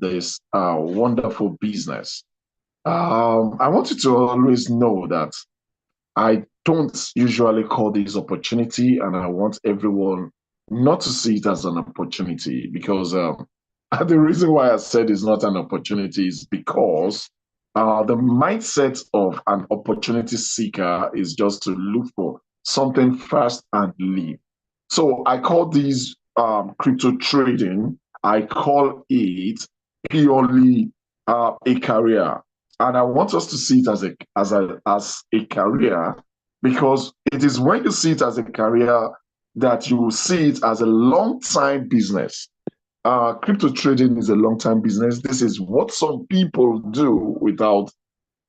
this wonderful business. I want you to always know that I don't usually call this opportunity, and I want everyone not to see it as an opportunity because the reason why I said it's not an opportunity is because the mindset of an opportunity seeker is just to look for something fast and leave. So I call these crypto trading, I call it purely a career. And I want us to see it as a career because it is when you see it as a career that you will see it as a long-time business. Crypto trading is a long-time business. This is what some people do without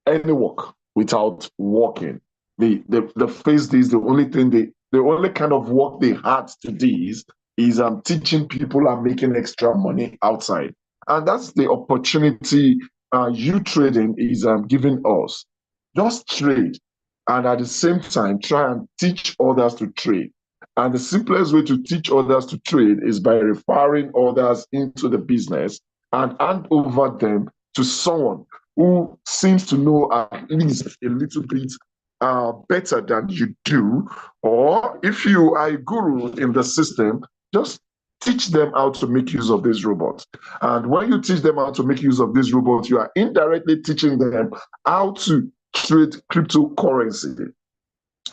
any work, without working. The face this, the only kind of work they had to this is teaching people and making extra money outside. And that's the opportunity uTrading is giving us. Just trade and at the same time try and teach others to trade. And the simplest way to teach others to trade is by referring others into the business and hand over them to someone who seems to know at least a little bit better than you do. Or if you are a guru in the system, just teach them how to make use of this robot. And when you teach them how to make use of this robot, you are indirectly teaching them how to trade cryptocurrency.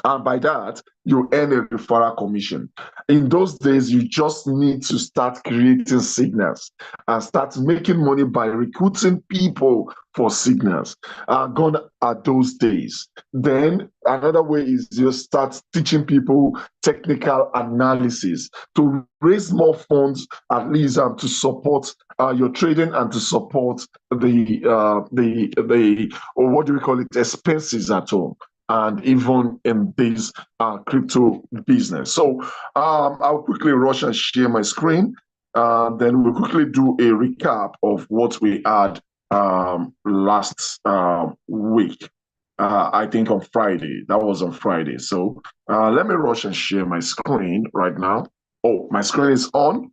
And by that, you earn a referral commission. In those days, you just need to start creating signals and start making money by recruiting people for signals. Gone are those days. Then another way is you start teaching people technical analysis to raise more funds, at least to support your trading and to support the or what do we call it, expenses at home and even in this crypto business. So I'll quickly rush and share my screen. Then we'll quickly do a recap of what we had last week. I think on Friday. That was on Friday. So let me rush and share my screen right now. Oh, my screen is on.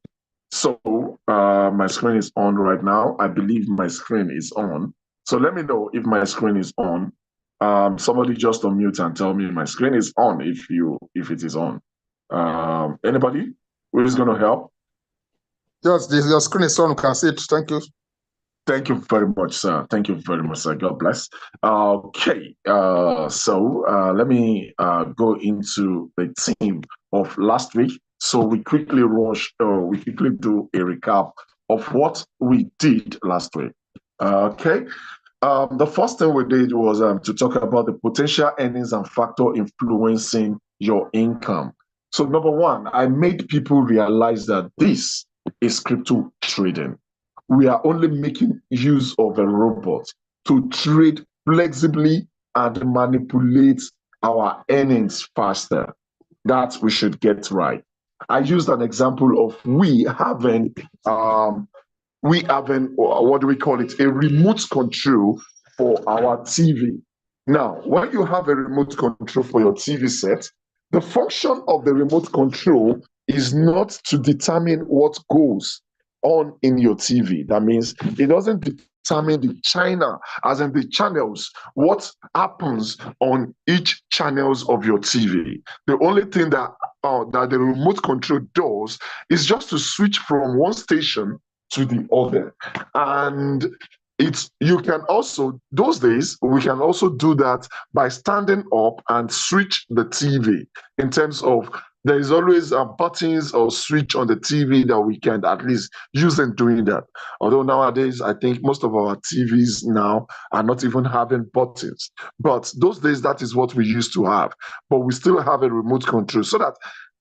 So my screen is on right now. I believe my screen is on. So let me know if my screen is on. Somebody just unmute and tell me my screen is on if it is on. Anybody who is going to help? Yes, your screen is on. You can see it. Thank you. Thank you very much, sir. Thank you very much, sir. God bless. Okay, so let me go into the theme of last week. So we quickly do a recap of what we did last week. Okay. The first thing we did was to talk about the potential earnings and factor influencing your income. So number one, I made people realize that this is crypto trading. We are only making use of a robot to trade flexibly and manipulate our earnings faster. That we should get right. I used an example of we having what do we call it, a remote control for our TV. Now when you have a remote control for your TV set, the function of the remote control is not to determine what goes on in your TV. That means it doesn't determine the channel, as in the channels, what happens on each channels of your TV. The only thing that the remote control does is just to switch from one station to the other. And you can also, those days, we can also do that by standing up and switch the TV in terms of there is always buttons or switch on the TV that we can at least use in doing that. Although nowadays, I think most of our TVs now are not even having buttons. But those days, that is what we used to have. But we still have a remote control so that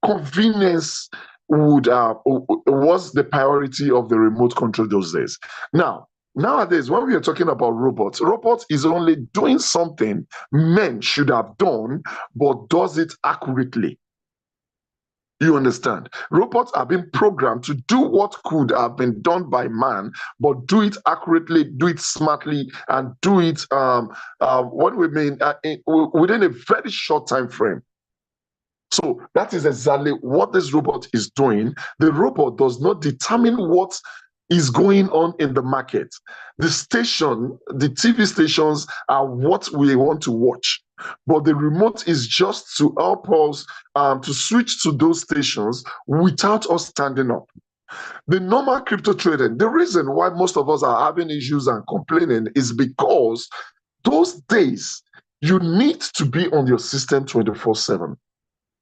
convenience was the priority of the remote control those days. Now, nowadays, when we are talking about robots is only doing something men should have done, but does it accurately. You understand? Robots are being programmed to do what could have been done by man, but do it accurately, do it smartly, and do it what we mean within a very short time frame. So that is exactly what this robot is doing. The robot does not determine what is going on in the market. The station, the TV stations are what we want to watch, but the remote is just to help us to switch to those stations without us standing up. The normal crypto trading, the reason why most of us are having issues and complaining is because those days you need to be on your system 24/7.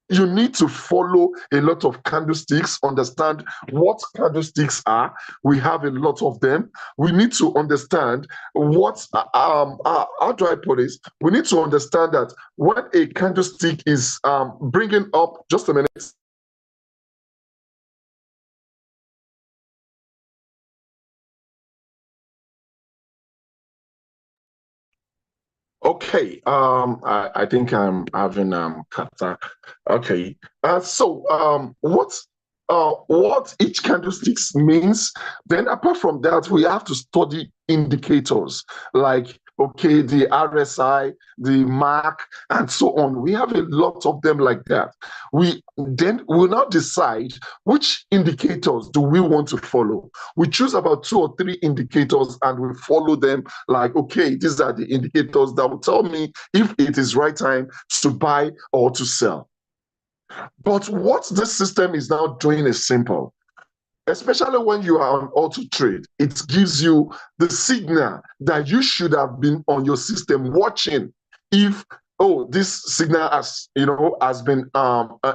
You need to follow a lot of candlesticks, understand what candlesticks are. We have a lot of them. We need to understand what, how do I put this? We need to understand that when a candlestick is bringing up, just a minute. Okay, I think I'm having kata. Okay, what each candlesticks means. Then apart from that, we have to study indicators like okay, the RSI, the mark, and so on. We have a lot of them like that. We then will now decide which indicators do we want to follow. We choose about 2 or 3 indicators and we follow them like, okay, these are the indicators that will tell me if it is right time to buy or to sell. But what this system is now doing is simple. Especially when you are on auto trade, it gives you the signal that you should have been on your system watching if, oh, this signal has been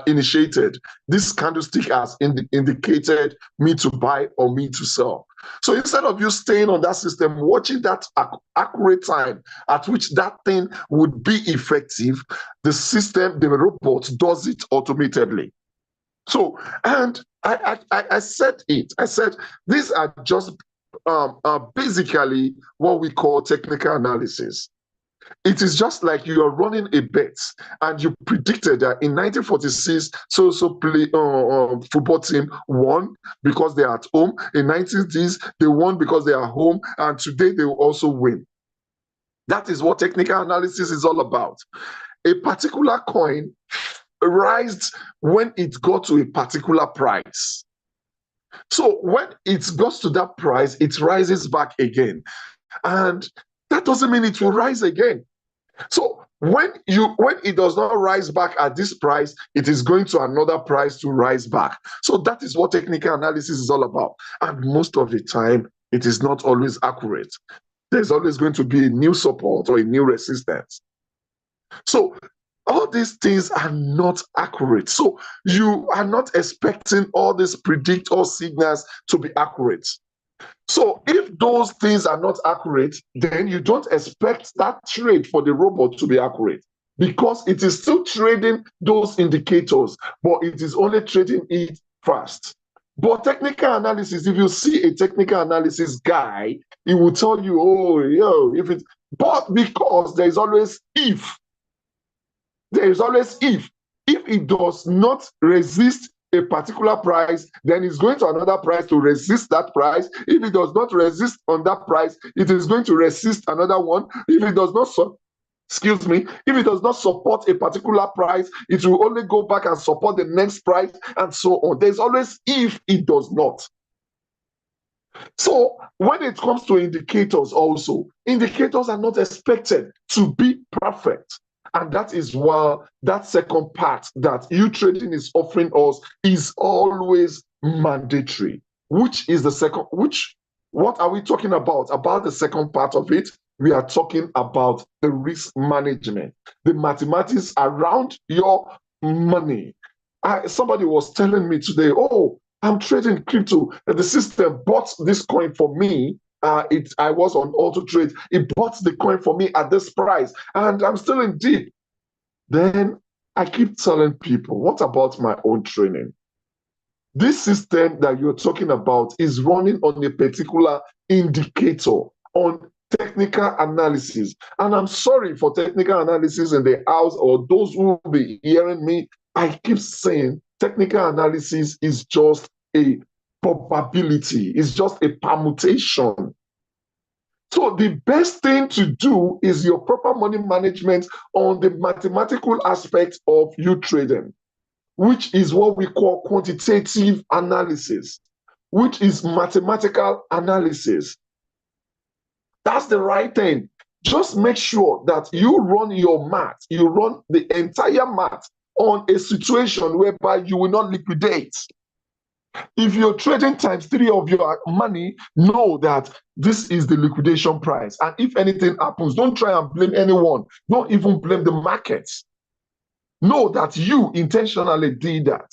initiated. This candlestick has indicated me to buy or me to sell. So instead of you staying on that system, watching that accurate time at which that thing would be effective, the system, the robot does it automatically. So, and I said it. I said these are just basically what we call technical analysis. It is just like you are running a bet and you predicted that in 1946, football team won because they are at home. In 1930s, they won because they are home, and today they will also win. That is what technical analysis is all about. A particular coin rised when it got to a particular price. So when it goes to that price, it rises back again. And that doesn't mean it will rise again. So when it does not rise back at this price, it is going to another price to rise back. So that is what technical analysis is all about. And most of the time, it is not always accurate. There's always going to be a new support or a new resistance. So all these things are not accurate. So you are not expecting all these predictor signals to be accurate. So if those things are not accurate, then you don't expect that trade for the robot to be accurate because it is still trading those indicators, but it is only trading it fast. But technical analysis, if you see a technical analysis guy, he will tell you, oh, if it, but because there is always if. There is always if. If it does not resist a particular price, then it's going to another price to resist that price. If it does not resist on that price, it is going to resist another one. If it does not, if it does not support a particular price, it will only go back and support the next price and so on. There's always if it does not. So when it comes to indicators also, indicators are not expected to be perfect. And that is why that second part that uTrading is offering us is always mandatory. Which is the second, what are we talking about? About the second part of it, we are talking about the risk management, the mathematics around your money. Somebody was telling me today, oh, I'm trading crypto. The system bought this coin for me. I was on auto trade. It bought the coin for me at this price, and I'm still in deep. Then I keep telling people, what about my own training? This system that you're talking about is running on a particular indicator on technical analysis. And I'm sorry for technical analysis in the house or those who will be hearing me. I keep saying technical analysis is just a probability. It's just a permutation. So the best thing to do is your proper money management on the mathematical aspect of uTrading, which is what we call quantitative analysis. which is mathematical analysis. That's the right thing. Just make sure that you run your math, you run the entire math on a situation whereby you will not liquidate. If you're trading times 3 of your money, know that this is the liquidation price. And if anything happens, don't try and blame anyone. Don't even blame the markets. Know that you intentionally did that.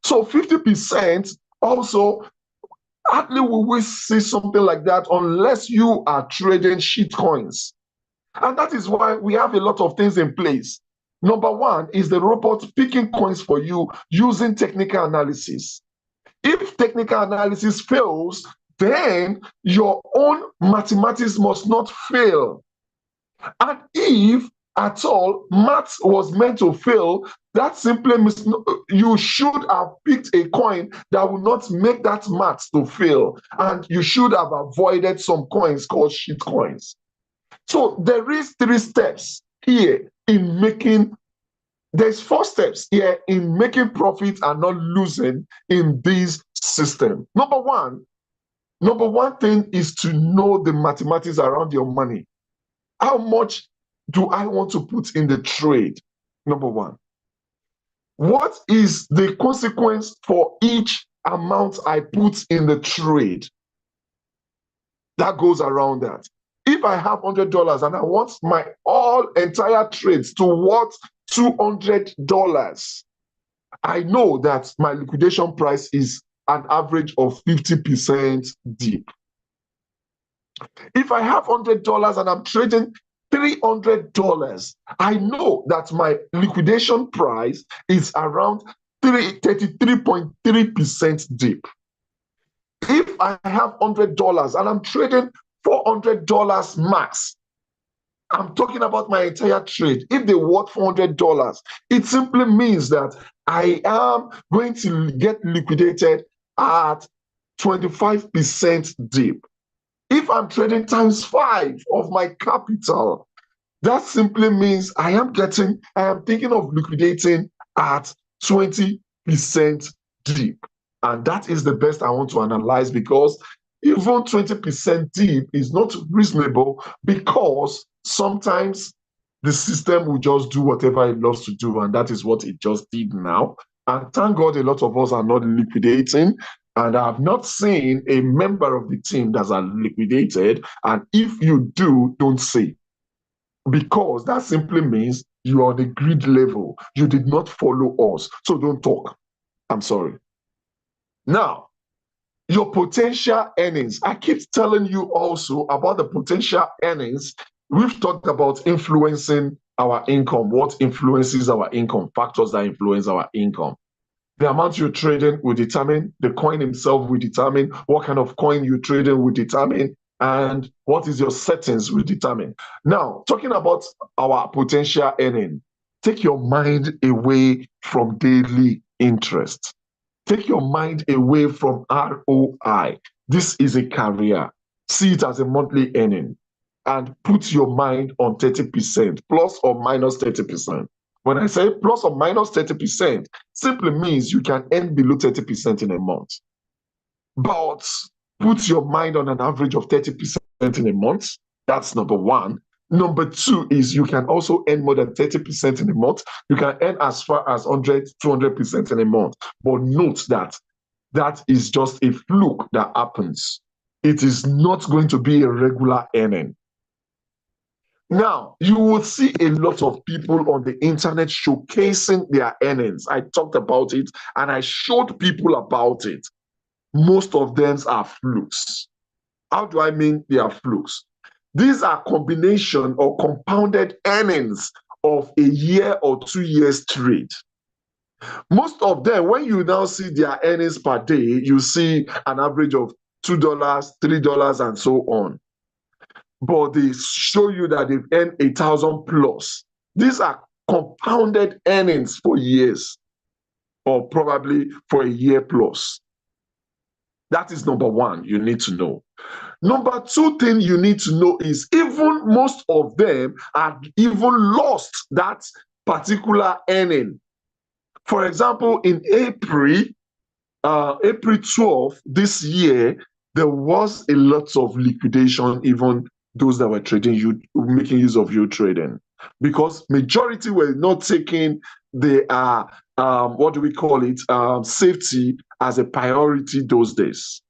So 50% also, hardly will we see something like that unless you are trading shit coins. And that is why we have a lot of things in place. Number one is the robot picking coins for you using technical analysis. If technical analysis fails, then your own mathematics must not fail. And if at all maths was meant to fail, that simply means you should have picked a coin that will not make that maths to fail. And you should have avoided some coins called shit coins. So there is 3 steps here in making, there's 4 steps here in making profit and not losing in this system. Number one thing is to know the mathematics around your money. How much do I want to put in the trade? Number one. What is the consequence for each amount I put in the trade? That goes around that. If I have $100 and I want my entire trades to worth $200, I know that my liquidation price is an average of 50% deep. If I have $100 and I'm trading $300, I know that my liquidation price is around 33.3% deep. If I have $100 and I'm trading $400 max, I'm talking about my entire trade. If they worth $400, it simply means that I am going to get liquidated at 25% deep. If I'm trading times 5 of my capital, that simply means I am thinking of liquidating at 20% deep. And that is the best I want to analyze, because even 20% deep is not reasonable, because sometimes the system will just do whatever it loves to do, and that is what it just did now. And thank God a lot of us are not liquidating, and I have not seen a member of the team that are liquidated. And if you do, don't say, because that simply means you are on the greed level. You did not follow us, so don't talk. I'm sorry. Now, your potential earnings. I keep telling you also about the potential earnings. We've talked about influencing our income. What influences our income? Factors that influence our income. The amount you're trading will determine, the coin himself will determine, what kind of coin you're trading will determine, and what is your settings will determine. Now, talking about our potential earning, take your mind away from daily interest. Take your mind away from ROI. This is a career. See it as a monthly earning, and put your mind on 30%, plus or minus 30%. When I say plus or minus 30%, simply means you can earn below 30% in a month. But put your mind on an average of 30% in a month. That's number one. Number two is you can also earn more than 30% in a month. You can earn as far as 100, 200% in a month. But note that that is just a fluke that happens. It is not going to be a regular earning. Now, you will see a lot of people on the internet showcasing their earnings. I talked about it and I showed people about it. Most of them are flukes. How do I mean they are flukes? These are combination or compounded earnings of a year or 2 years trade. Most of them, when you now see their earnings per day, you see an average of $2, $3, and so on. But they show you that they've earned 1,000 plus. These are compounded earnings for years, or probably for a year plus. That is number one you need to know. Number two thing you need to know is even most of them have even lost that particular earning. For example, in April, April 12th this year, there was a lot of liquidation, even those that were trading you making use of uTrading, because majority were not taking the what do we call it, safety as a priority those days.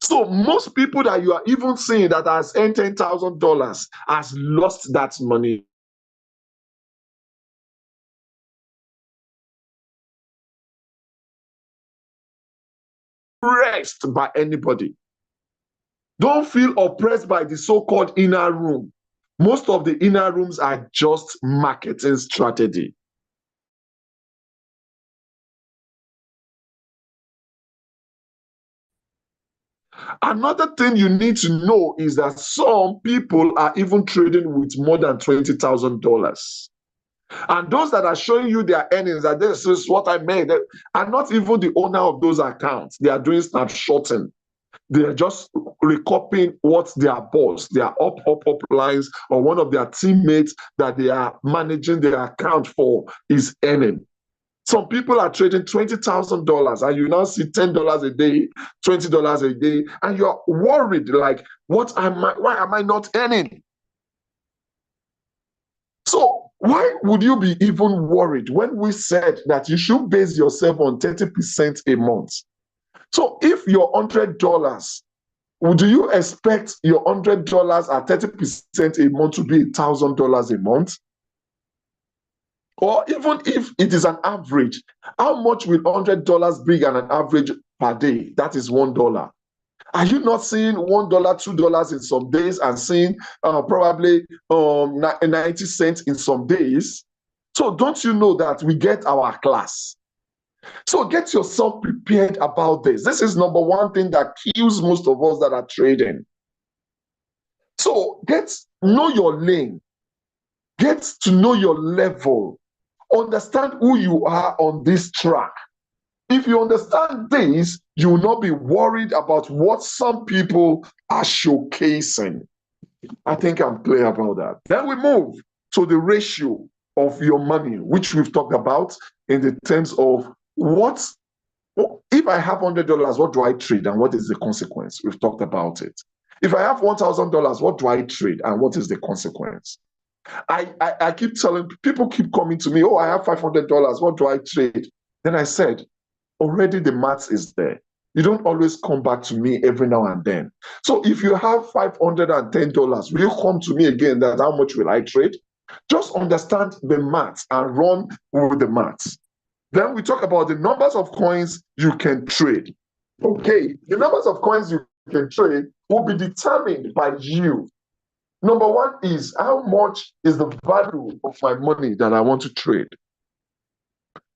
So most people that you are even seeing that has earned $10,000 has lost that money. Rest by anybody. Don't feel oppressed by the so-called inner room. Most of the inner rooms are just marketing strategy. Another thing you need to know is that some people are even trading with more than $20,000. And those that are showing you their earnings, that this is what I made, are not even the owner of those accounts. They are doing snapshotting. They are just recopying what their boss, their up lines, or one of their teammates that they are managing their account for is earning. Some people are trading $20,000 and you now see $10 a day, $20 a day, and you're worried like, why am I not earning? So why would you be even worried when we said that you should base yourself on 30% a month? So if your $100, do you expect your $100 at 30% a month to be $1,000 a month? Or even if it is an average, how much will $100 bring an average per day? That is $1. Are you not seeing $1, $2 in some days and seeing probably 90 cents in some days? So don't you know that we get our class? So get yourself prepared about this. This is number one thing that kills most of us that are trading. So know your lane, get to know your level, understand who you are on this track. If you understand this, you will not be worried about what some people are showcasing. I think I'm clear about that. Then we move to the ratio of your money, which we've talked about in the terms of if I have $100, what do I trade and what is the consequence? We've talked about it. If I have $1,000, what do I trade and what is the consequence? I keep telling people, keep coming to me, oh, I have $500, what do I trade? Then I said, already the maths is there. You don't always come back to me every now and then. So if you have $510, will you come to me again that how much will I trade? Just understand the maths and run with the maths. Then we talk about the numbers of coins you can trade. Okay, the numbers of coins you can trade will be determined by you. Number one is how much is the value of my money that I want to trade.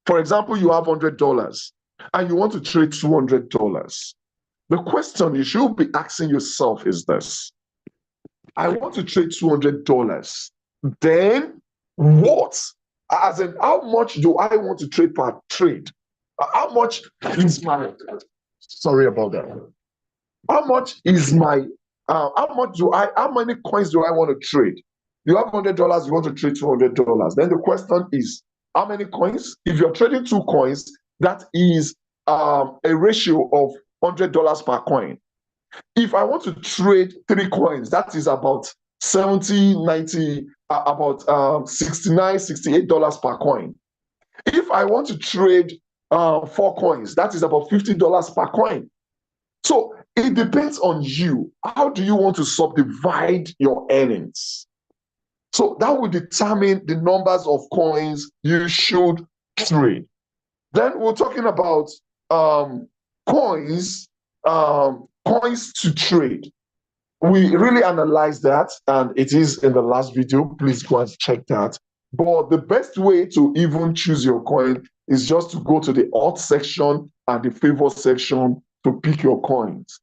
For example, you have $100 and you want to trade $200. The question you should be asking yourself is this: I want to trade $200. Then what? As in, how much do I want to trade per trade? How much is my, sorry about that. How much is my, how many coins do I want to trade? You have $100, you want to trade $200. Then the question is, how many coins? If you're trading 2 coins, that is a ratio of $100 per coin. If I want to trade 3 coins, that is about 70, 90, about $69, $68 per coin. If I want to trade 4 coins, that is about $50 per coin. So it depends on you. How do you want to subdivide your earnings? So that will determine the numbers of coins you should trade. Then we're talking about coins to trade. We really analyze that, and it is in the last video. Please go and check that. But the best way to even choose your coin is just to go to the alt section and the favor section to pick your coins.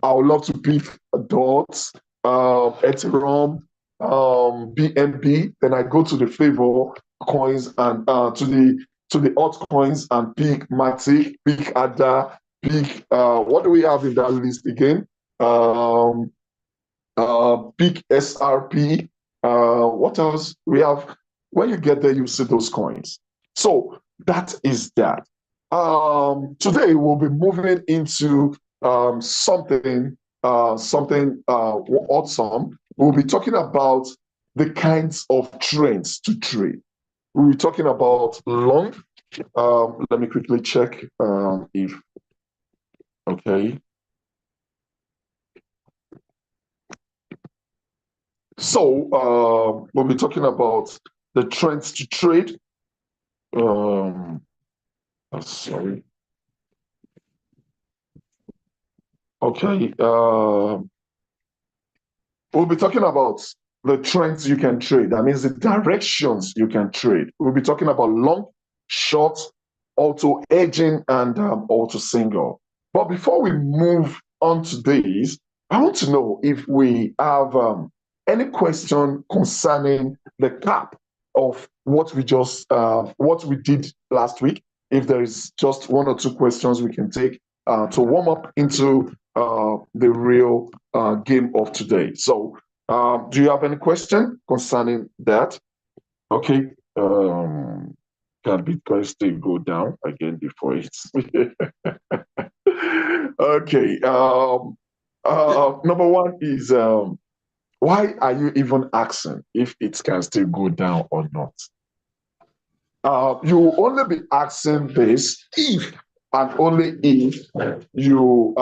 I would love to pick DOTS, Ethereum, BNB. Then I go to the favor coins and to the altcoins and pick Matic, pick ADA, pick what do we have in that list again? Pick SRP. What else? We have, when you get there, you see those coins. So that is that. Today we'll be moving into something awesome. We'll be talking about the kinds of trends to trade. We'll be talking about long. Let me quickly check if okay. So we'll be talking about the trends to trade. Um, sorry. Okay. We'll be talking about the trends you can trade. That means the directions you can trade. We'll be talking about long, short, auto hedging, and auto single. But before we move on to these, I want to know if we have any question concerning the cap of what we did last week. If there is just one or two questions we can take to warm up into the real game of today. So, do you have any question concerning that? Okay. Can Bitcoin still go down again before it's okay? Number one is why are you even asking if it can still go down or not? You will only be asking this and only you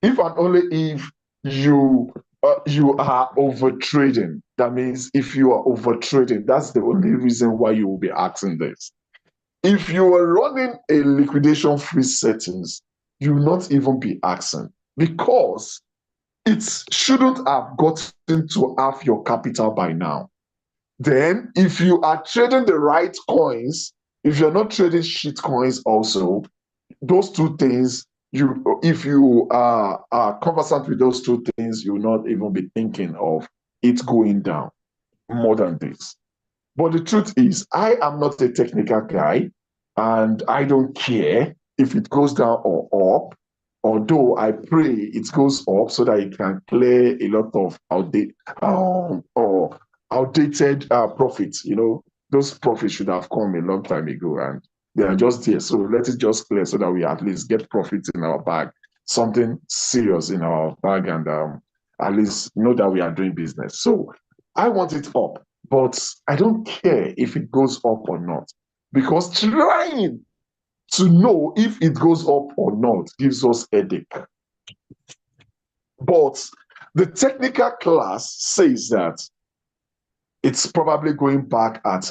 if and only if you are over trading. That means if you are over trading, that's the only reason why you will be asking this. If you are running a liquidation free settings, you will not even be asking because it shouldn't have gotten to half your capital by now. Then, if you are trading the right coins, if you're not trading shit coins also, those two things, if you are conversant with those two things, you will not even be thinking of it going down more than this. But the truth is, I am not a technical guy, and I don't care if it goes down or up. Although I pray it goes up so that it can clear a lot of or outdated profits. You know, those profits should have come a long time ago, and they are just here. So let it just clear so that we at least get profits in our bag, something serious in our bag, and at least know that we are doing business. So I want it up. But I don't care if it goes up or not, because trying to know if it goes up or not gives us headache. But the technical class says that it's probably going back at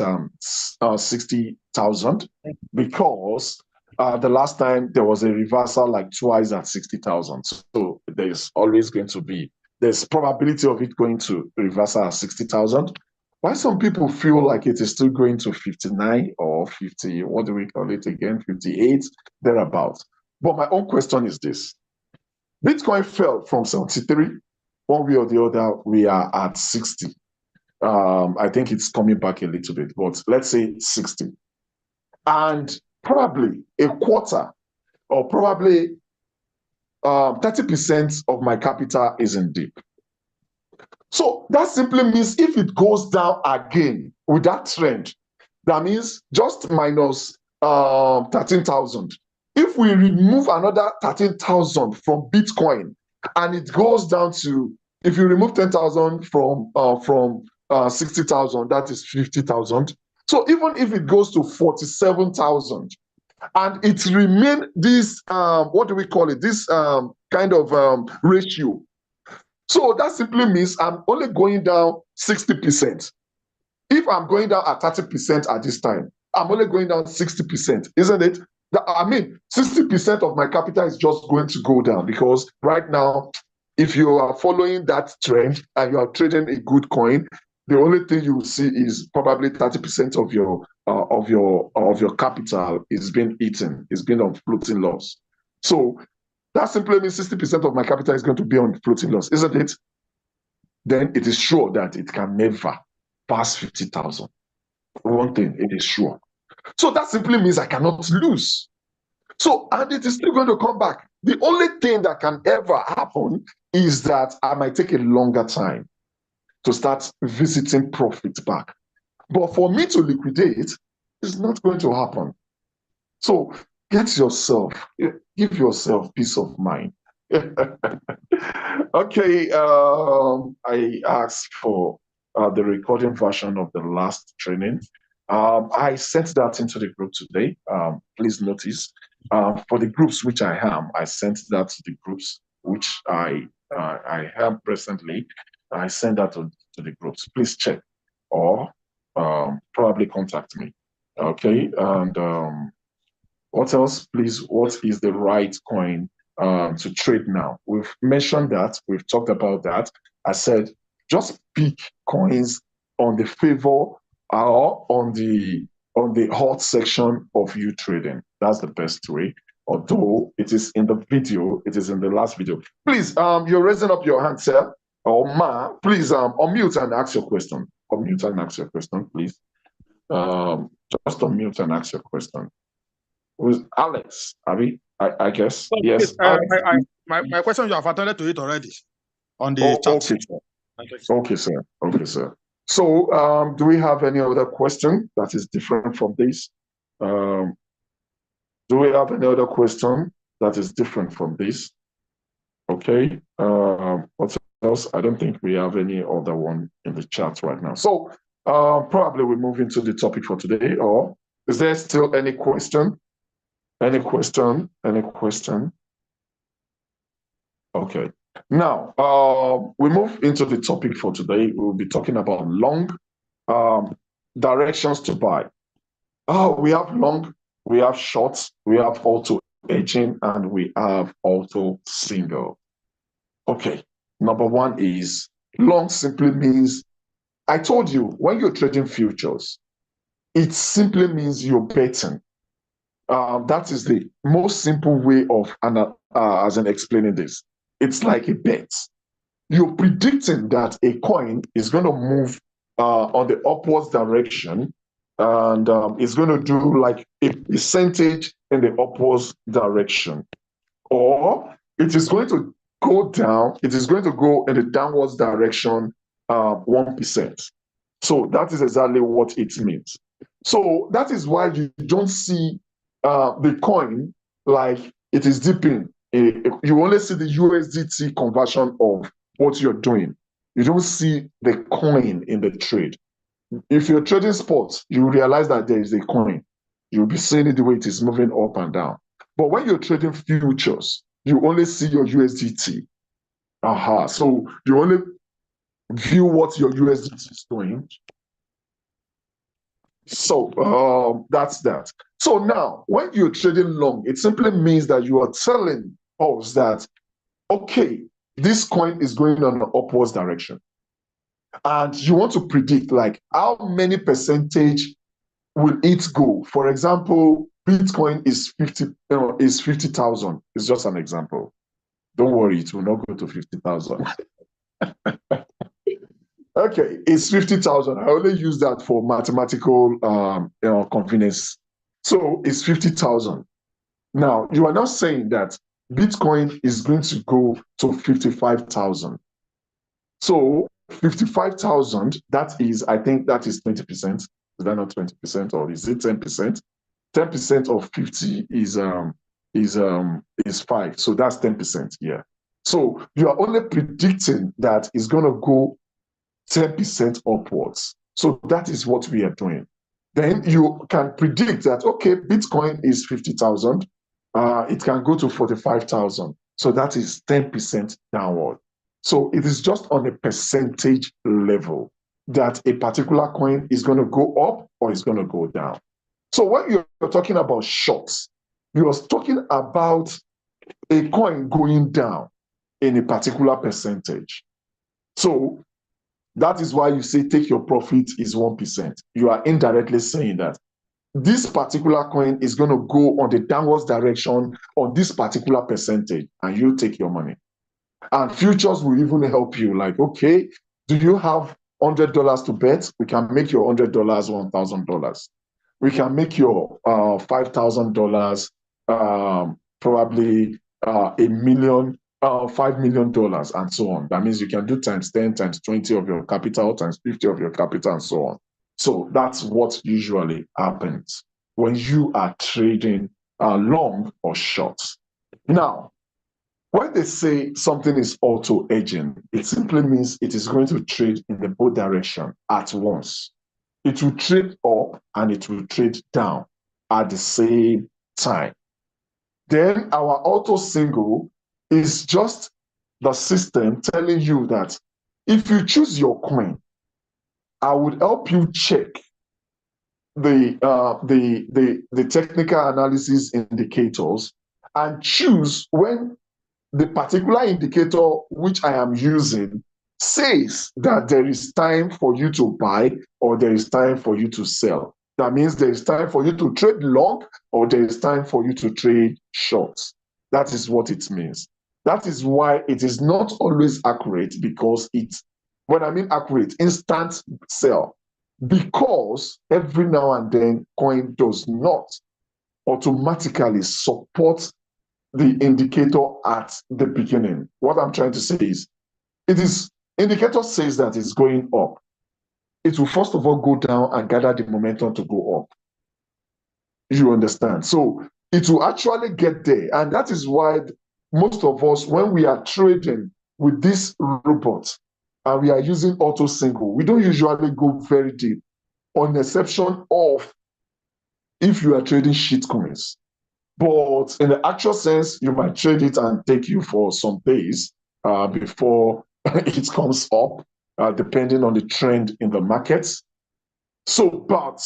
60,000 because the last time there was a reversal like twice at 60,000. So there's probability of it going to reversal at 60,000. Why some people feel like it is still going to 59 or 50, what do we call it again? 58, thereabouts. But my own question is this. Bitcoin fell from 73. One way or the other, we are at 60. I think it's coming back a little bit, but let's say 60. And probably a quarter or probably 30% of my capital is in deep. So that simply means if it goes down again with that trend, that means just minus 13,000. If we remove another 13,000 from Bitcoin and it goes down to, if you remove 10,000 from 60,000, that is 50,000. So even if it goes to 47,000 and it remain this, what do we call it? This kind of ratio. So that simply means I'm only going down 60%. If I'm going down at 30% at this time, I'm only going down 60%, isn't it? I mean, 60% of my capital is just going to go down because right now, if you are following that trend and you are trading a good coin, the only thing you will see is probably 30% of your capital is being eaten, is being on floating loss. So that simply means 60% of my capital is going to be on floating loss, isn't it? Then it is sure that it can never pass 50,000. One thing, it is sure. So that simply means I cannot lose. So, and it is still going to come back. The only thing that can ever happen is that I might take a longer time to start visiting profit back. But for me to liquidate, it's not going to happen. So Get yourself, give yourself peace of mind. Okay, I asked for the recording version of the last training. I sent that into the group today. Please notice, for the groups which I am, I sent that to the groups which I am presently. I sent that to the groups. Please check or probably contact me. Okay, and what else, please? What is the right coin to trade now? We've mentioned that. We've talked about that. I said just pick coins on the favor or on the hot section of uTrading. That's the best way. Although it is in the video, it is in the last video. Please, you're raising up your hand, sir or ma. Please, unmute and ask your question. Unmute and ask your question, please. Just unmute and ask your question. With Alex, Abby, I guess. Oh, Yes. my question, you have attended to it already on the chat. Okay, sir. Okay, sir. Okay, sir. So, do we have any other question that is different from this? Do we have any other question that is different from this? Okay. What else? I don't think we have any other one in the chat right now. So, probably we move into the topic for today. Or is there still any question? Any question? Any question? Okay. Now, we move into the topic for today. We'll be talking about long directions to buy. We have long, we have short, we have auto hedging, and we have auto single. Okay. Number one is long simply means, I told you, when you're trading futures, it simply means you're betting. That is the most simple way of as in explaining this. It's like a bet. You're predicting that a coin is going to move on the upwards direction, and it's going to do like a percentage in the upwards direction, or it is going to go down. It is going to go in the downwards direction 1%. So that is exactly what it means. So that is why you don't see the coin like it is dipping. You only see the USDT conversion of what you're doing. You don't see the coin in the trade. If you're trading sports, you realize that there is a coin. You'll be seeing it the way it is moving up and down. But when you're trading futures, you only see your USDT. So you only view what your USDT is doing. So that's that. So now, when you're trading long, it simply means that you are telling us that, okay, this coin is going on an upwards direction. And you want to predict, like, how many percentage will it go? For example, Bitcoin is 50,000. It's just an example. Don't worry, it will not go to 50,000. Okay, it's 50,000. I only use that for mathematical convenience. So it's 50,000. Now, you are not saying that Bitcoin is going to go to 55,000. So 55,000, that is, I think that is 20%. Is that not 20% or is it 10%? 10% of 50 is 5. So that's 10%. Yeah. So you are only predicting that it's going to go 10% upwards. So that is what we are doing. Then you can predict that, okay, Bitcoin is 50,000. It can go to 45,000. So that is 10% downward. So it is just on a percentage level that a particular coin is going to go up or is going to go down. So when you're talking about shorts, you're talking about a coin going down in a particular percentage. So that is why you say take your profit is 1%. You are indirectly saying that this particular coin is going to go on the downwards direction on this particular percentage, and you take your money. And futures will even help you. Like, okay, do you have $100 to bet? We can make your $100 $1,000. We can make your $5,000 probably $1 million. $5 million and so on. That means you can do times 10, times 20 of your capital, times 50 of your capital, and so on. So that's what usually happens when you are trading long or short. Now, when they say something is auto hedging, it simply means it is going to trade in the both direction at once. It will trade up and it will trade down at the same time. Then our auto single is just the system telling you that if you choose your coin, I would help you check the technical analysis indicators and choose when the particular indicator which I am using says that there is time for you to buy or there is time for you to sell. That means there is time for you to trade long or there is time for you to trade short. That is what it means. That is why it is not always accurate, because when I mean accurate, instant sell, because every now and then coin does not automatically support the indicator at the beginning. What I'm trying to say is, indicator says that it's going up. It will first of all go down and gather the momentum to go up. You understand? So it will actually get there. And that is why most of us, when we are trading with this robot and we are using auto single, we don't usually go very deep, on exception of if you are trading shit coins. But in the actual sense, you might trade it and take you for some days before it comes up, depending on the trend in the markets. So, but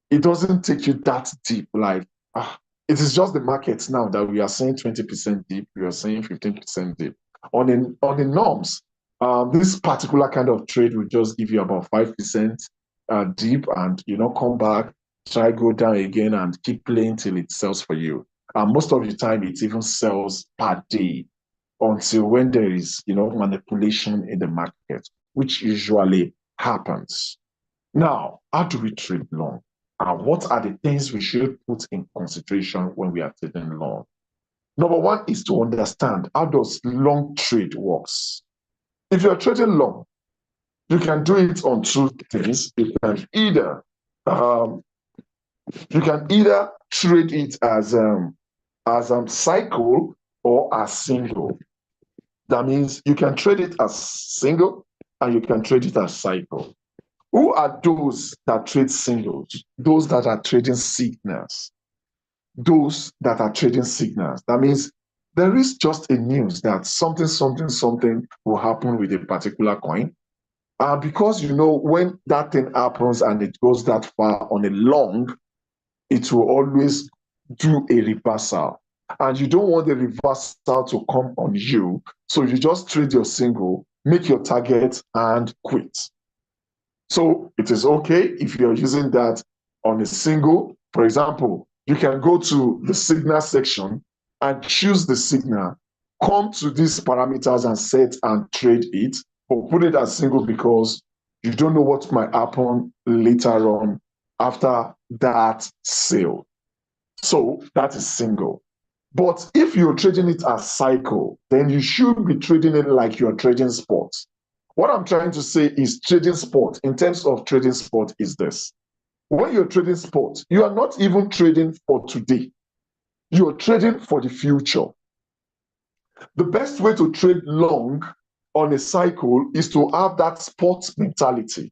it doesn't take you that deep. Like, it is just the markets now that we are saying 20% deep, we are saying 15% deep. On the norms, this particular kind of trade will just give you about 5% deep and, come back, try go down again and keep playing till it sells for you. And most of the time, it even sells per day until when there is, manipulation in the market, which usually happens. Now, how do we trade long? And what are the things we should put in consideration when we are trading long? Number one is to understand how does long trade works. If you're trading long, you can do it on two things. You can either trade it as cycle or as single. That means you can trade it as single and you can trade it as cycle. Who are those that trade singles? Those that are trading signals. Those that are trading signals. That means there is just a news that something, something, something will happen with a particular coin. Because, when that thing happens and it goes that far on a long, it will always do a reversal. And you don't want the reversal to come on you. So you just trade your single, make your target, and quit. So it is okay if you're using that on a single. For example, you can go to the signal section and choose the signal, come to these parameters and set and trade it, or put it as single because you don't know what might happen later on after that sale. So that is single. But if you're trading it as cycle, then you should be trading it like you're trading sports. What I'm trying to say is trading sport, in terms of trading sport, is this. When you're trading sport, you are not even trading for today. You're trading for the future. The best way to trade long on a cycle is to have that sports mentality.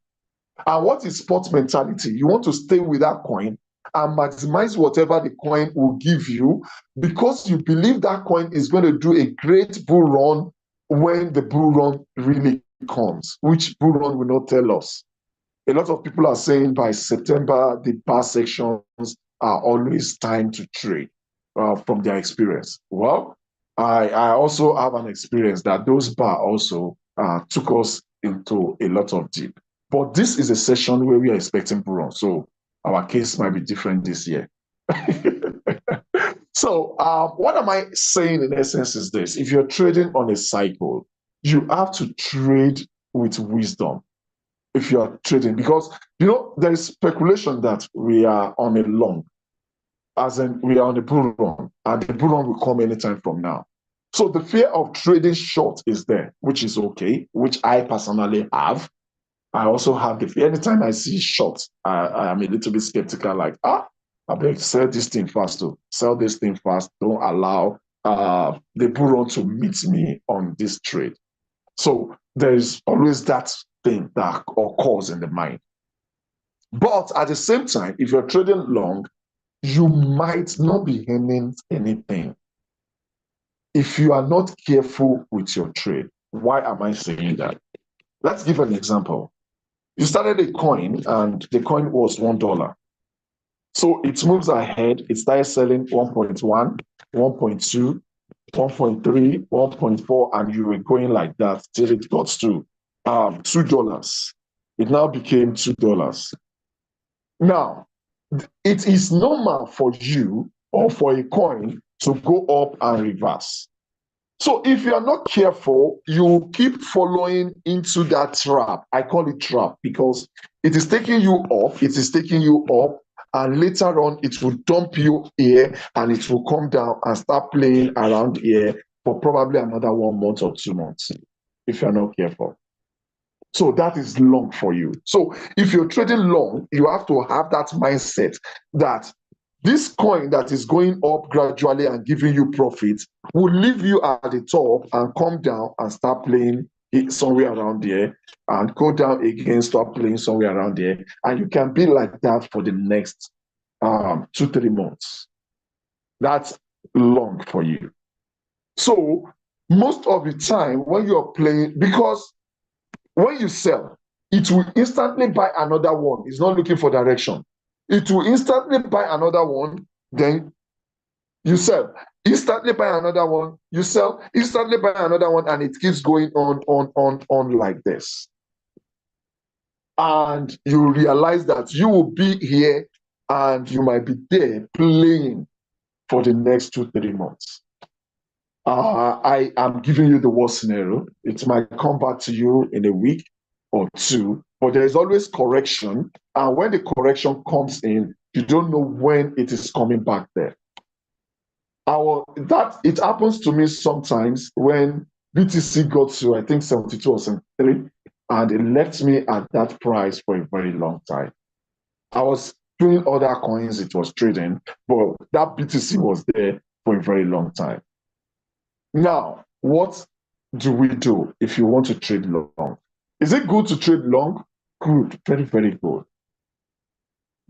And what is sports mentality? You want to stay with that coin and maximize whatever the coin will give you, because you believe that coin is going to do a great bull run when the bull run really comes, which bull run will not tell us. A lot of people are saying by September, the bar sections are always time to trade from their experience. Well, I also have an experience that those bar also took us into a lot of deep. But this is a session where we are expecting bull run. So our case might be different this year. So what am I saying in essence is this. If you're trading on a cycle, you have to trade with wisdom. If you are trading, because there is speculation that we are on a long, as in we are on a bull run, and the bull run will come anytime from now. So the fear of trading short is there, which is okay, which I personally have. I also have the fear. Anytime I see short, I am a little bit skeptical, like, I beg, sell this thing fast too. Sell this thing fast. Don't allow the bull run to meet me on this trade. So there's always that thing that occurs in the mind. But at the same time, if you're trading long, you might not be earning anything if you are not careful with your trade. Why am I saying that? Let's give an example. You started a coin and the coin was $1. So it moves ahead. It started selling 1.1, 1.2, 1.3, 1.4, and you were going like that till it got to $2. It now became $2. Now, it is normal for you or for a coin to go up and reverse. So if you are not careful, you keep following into that trap. I call it trap because it is taking you up, it is taking you up, and later on it will dump you here and it will come down and start playing around here for probably another 1 month or 2 months if you're not careful. So that is long for you. So if you're trading long, you have to have that mindset that this coin that is going up gradually and giving you profit will leave you at the top and come down and start playing it somewhere around there and go down again, start playing somewhere around there. And you can be like that for the next 2-3 months. That's long for you. So most of the time when you're playing, because when you sell, it will instantly buy another one. It's not looking for direction. It will instantly buy another one, then you sell. Instantly buy another one, you sell. Instantly buy another one, and it keeps going on like this. And you realize that you will be here and you might be there playing for the next 2-3 months. I am giving you the worst scenario. It might come back to you in a week or two, but there is always correction. And when the correction comes in, you don't know when it is coming back there. It happens to me sometimes when BTC got to, I think, 72 or 73, and it left me at that price for a very long time. I was doing other coins, it was trading, but that BTC was there for a very long time. Now, what do we do if you want to trade long? Is it good to trade long? Good, very, very good.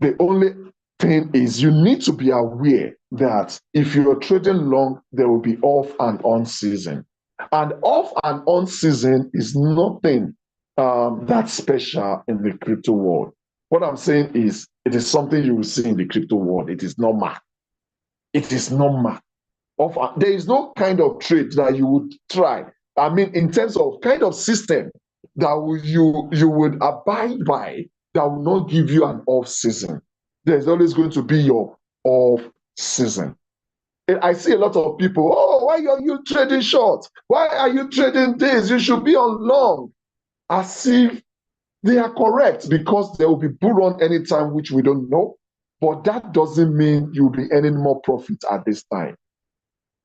The only thing is you need to be aware that if you're trading long, there will be off and on season. And off and on season is nothing that special in the crypto world. What I'm saying is it is something you will see in the crypto world. It is normal. It is normal. There is no kind of trade that you would try. I mean, in terms of kind of system that you would abide by that will not give you an off season. There's always going to be your off season. I see a lot of people, oh, why are you trading short? Why are you trading this? You should be on long. As if they are correct because there will be bull run anytime, which we don't know. But that doesn't mean you'll be earning more profit at this time.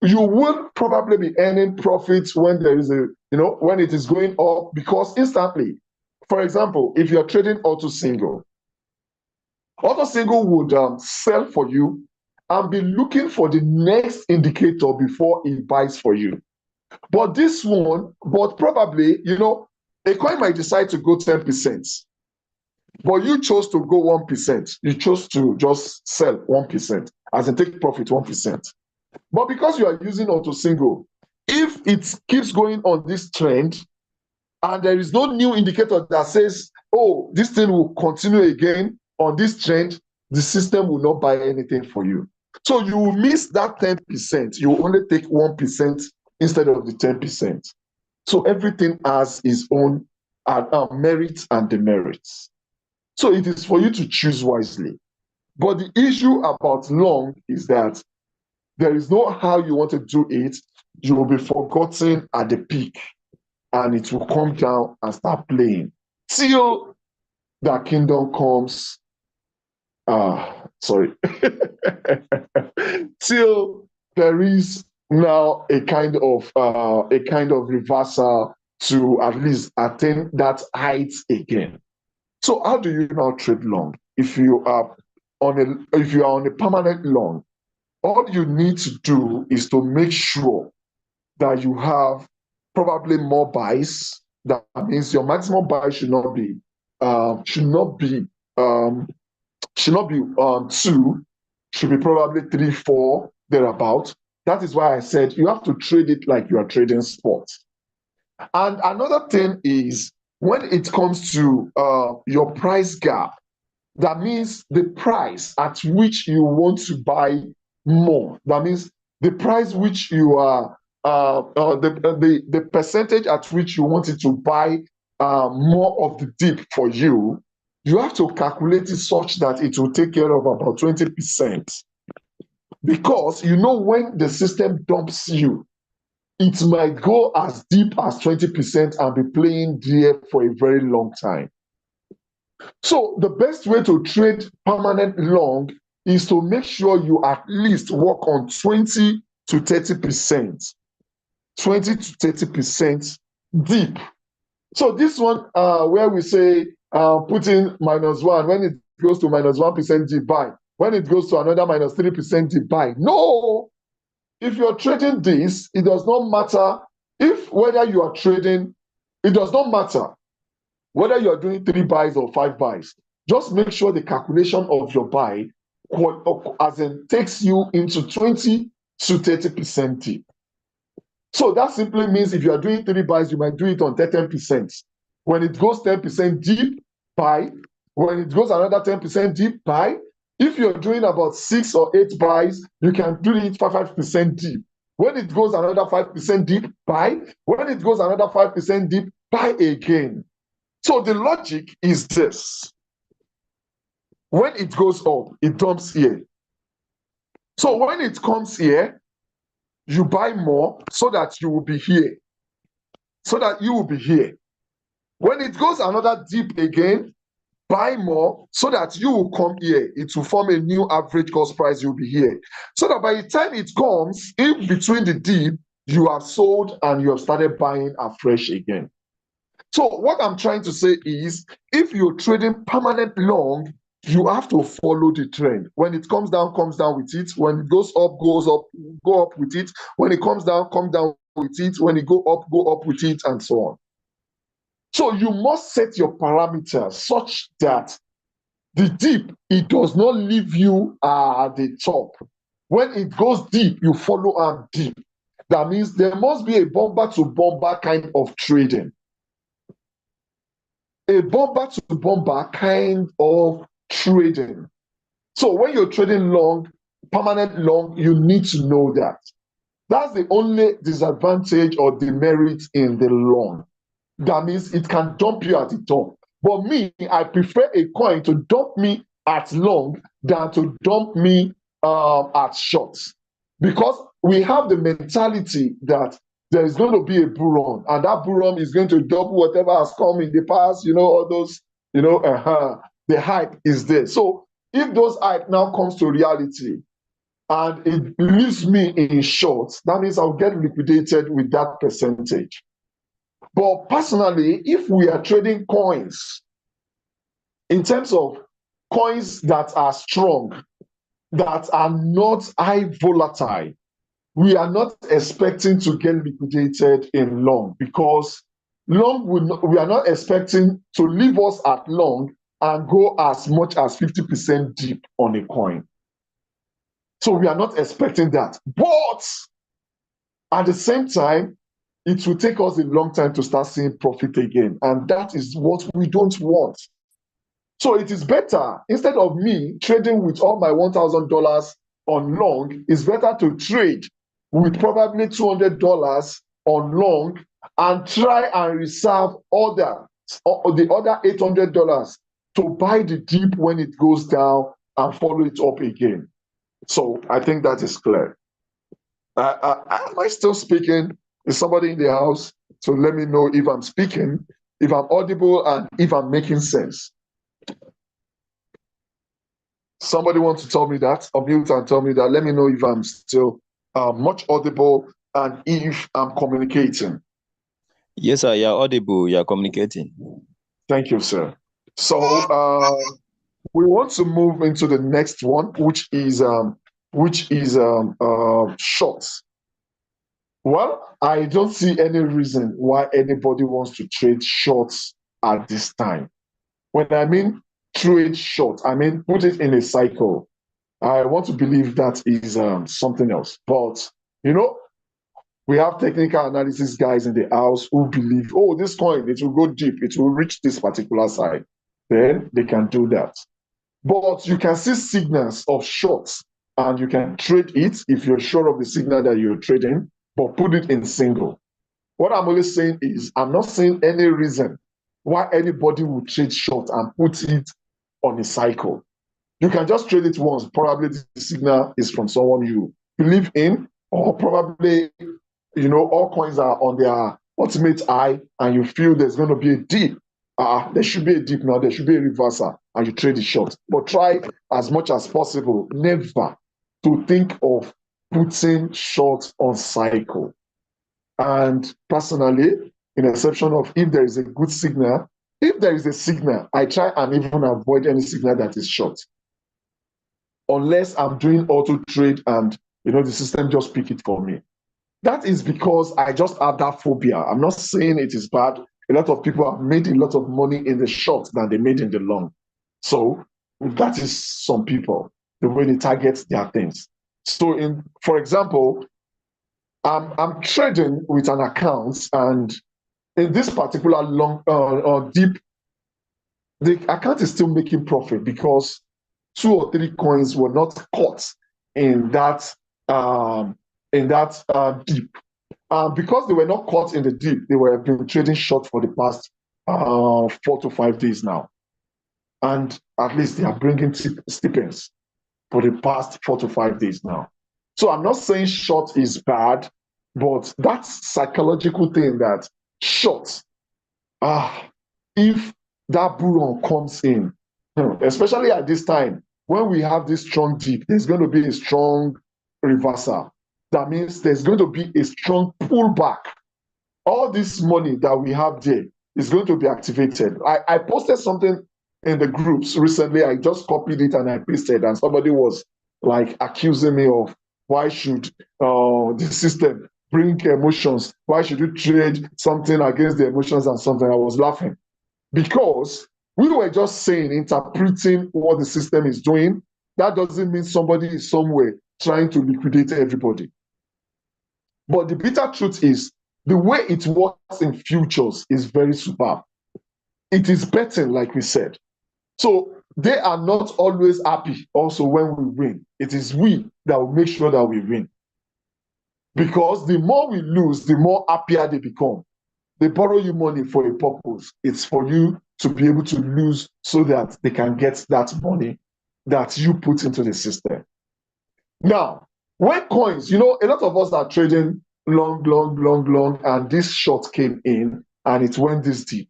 You will probably be earning profits when there is when it is going up because instantly. For example, if you're trading auto single would sell for you and be looking for the next indicator before it buys for you. But probably, a coin might decide to go 10%, but you chose to go 1%. You chose to just sell 1%, as in take profit 1%. But because you are using auto single, if it keeps going on this trend and there is no new indicator that says, oh, this thing will continue again on this trend, the system will not buy anything for you. So you will miss that 10%. You will only take 1% instead of the 10%. So everything has its own merits and demerits. So it is for you to choose wisely. But the issue about long is that there is no how you want to do it. You will be forgotten at the peak and it will come down and start playing till the kingdom comes. Till there is now a kind of reversal to at least attain that height again. So how do you now trade long? If you are if you are on a permanent long, all you need to do is to make sure that you have probably more buys. That means your maximum buy should not be um, two, should be probably three, four, thereabout. That is why I said you have to trade it like you are trading sports. And another thing is when it comes to your price gap, that means the price at which you want to buy more. That means the price which you are the percentage at which you wanted to buy more of the dip for you. You have to calculate it such that it will take care of about 20%. Because you know when the system dumps you, it might go as deep as 20% and be playing there for a very long time. So the best way to trade permanent long is to make sure you at least work on 20 to 30%. 20 to 30% deep. So this one where we say put in -1, when it goes to -1% deep buy, when it goes to another -3% deep buy. No, if you're trading this, it does not matter if whether you are trading, it does not matter whether you're doing 3 buys or 5 buys. Just make sure the calculation of your buy as in takes you into 20 to 30% deep. So that simply means if you are doing 3 buys, you might do it on 10%. When it goes 10% deep, buy. When it goes another 10% deep, buy. If you're doing about 6 or 8 buys, you can do it 5% deep. When it goes another 5% deep, buy. When it goes another 5% deep, buy again. So the logic is this. When it goes up, it dumps here. So when it comes here, you buy more so that you will be here. So that you will be here. When it goes another dip again, buy more so that you will come here. It will form a new average cost price. You'll be here. So that by the time it comes, in between the dip, you have sold and you have started buying afresh again. So what I'm trying to say is, if you're trading permanent long, you have to follow the trend. When it comes down with it. When it goes up, go up with it. When it comes down, come down with it. When it go up with it, and so on. So you must set your parameters such that the dip, it does not leave you at the top. When it goes deep, you follow up deep. That means there must be a bomber to bomber kind of trading. A bomber to bomber kind of trading. So when you're trading long, permanent long, you need to know that. That's the only disadvantage or demerit in the long. That means it can dump you at the top. But me, I prefer a coin to dump me at long than to dump me at short. Because we have the mentality that there is going to be a bull run, and that bull run is going to double whatever has come in the past, all those, the hype is there. So if those hype now comes to reality and it leaves me in short, that means I'll get liquidated with that percentage. But personally, if we are trading coins, in terms of coins that are strong, that are not high volatile, we are not expecting to get liquidated in long, because long we are not expecting to leave us at long and go as much as 50% deep on a coin. So we are not expecting that. But at the same time, it will take us a long time to start seeing profit again. And that is what we don't want. So it is better, instead of me trading with all my $1,000 on long, it's better to trade with probably $200 on long and try and reserve the other $800 to buy the dip when it goes down and follow it up again. So I think that is clear. Am I still speaking? Is somebody in the house? So let me know if I'm speaking, if I'm audible, and if I'm making sense. Somebody wants to tell me that, unmute and tell me that. Let me know if I'm still much audible and if I'm communicating. Yes, sir, you're audible, you're communicating. Thank you, sir. So we want to move into the next one, which is shorts. Well, I don't see any reason why anybody wants to trade shorts at this time. When I mean trade short, I mean put it in a cycle. I want to believe that is something else. But you know, we have technical analysis guys in the house who believe, oh, this coin, it will go deep, it will reach this particular side. Then they can do that. But you can see signals of shorts and you can trade it if you're sure of the signal that you're trading, but put it in single. What I'm only saying is, I'm not seeing any reason why anybody would trade short and put it on a cycle. You can just trade it once. Probably the signal is from someone you believe in, or probably, all coins are on their ultimate high and you feel there's going to be a dip. There should be a dip now, there should be a reversal, and you trade it short. But try as much as possible never to think of putting short on cycle. And personally, in exception of if there is a good signal, if there is a signal, I try and even avoid any signal that is short. Unless I'm doing auto trade and the system just pick it for me. That is because I just have that phobia. I'm not saying it is bad. A lot of people have made a lot of money in the short than they made in the long. So that is some people, the way they target their things. So for example, I'm trading with an account, and in this particular long or deep, the account is still making profit because 2 or 3 coins were not caught in that deep. Because they were not caught in the deep, they were been trading short for the past 4 to 5 days now, and at least they are bringing stipends for the past 4 to 5 days now. So I'm not saying short is bad, but that psychological thing that short, if that bull run comes in, especially at this time, when we have this strong dip, there's going to be a strong reversal. That means there's going to be a strong pullback. All this money that we have there is going to be activated. I posted something in the groups recently. I just copied it and I pasted, and somebody was like accusing me of why should the system bring emotions? Why should you trade something against the emotions and something? I was laughing because we were just saying, interpreting what the system is doing. That doesn't mean somebody is somewhere trying to liquidate everybody. But the bitter truth is, the way it works in futures is very superb. It is betting, like we said. So they are not always happy also when we win. It is we that will make sure that we win. Because the more we lose, the more happier they become. They borrow you money for a purpose. It's for you to be able to lose so that they can get that money that you put into the system. Now, when coins, a lot of us are trading long, and this short came in and it went this deep.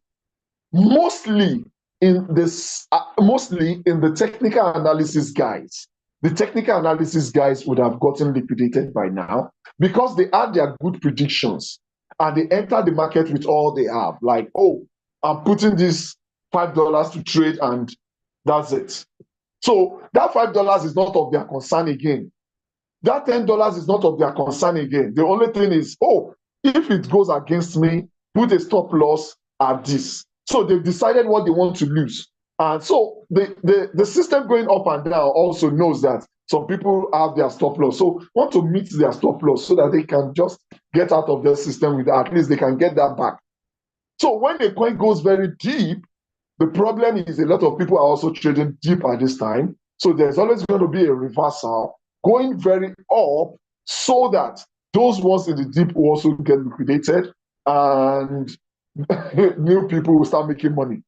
Mostly in the technical analysis guys. The technical analysis guys would have gotten liquidated by now because they had their good predictions and they entered the market with all they have. Like, oh, I'm putting this $5 to trade and that's it. So that $5 is not of their concern again. That $10 is not of their concern again. The only thing is, oh, if it goes against me, put a stop loss at this. So they've decided what they want to lose. And so the system going up and down also knows that some people have their stop loss. So want to meet their stop loss so that they can just get out of the system with at least they can get that back. So when the coin goes very deep, the problem is a lot of people are also trading deep at this time. So there's always going to be a reversal going very up so that those ones in the deep will also get liquidated and new people will start making money.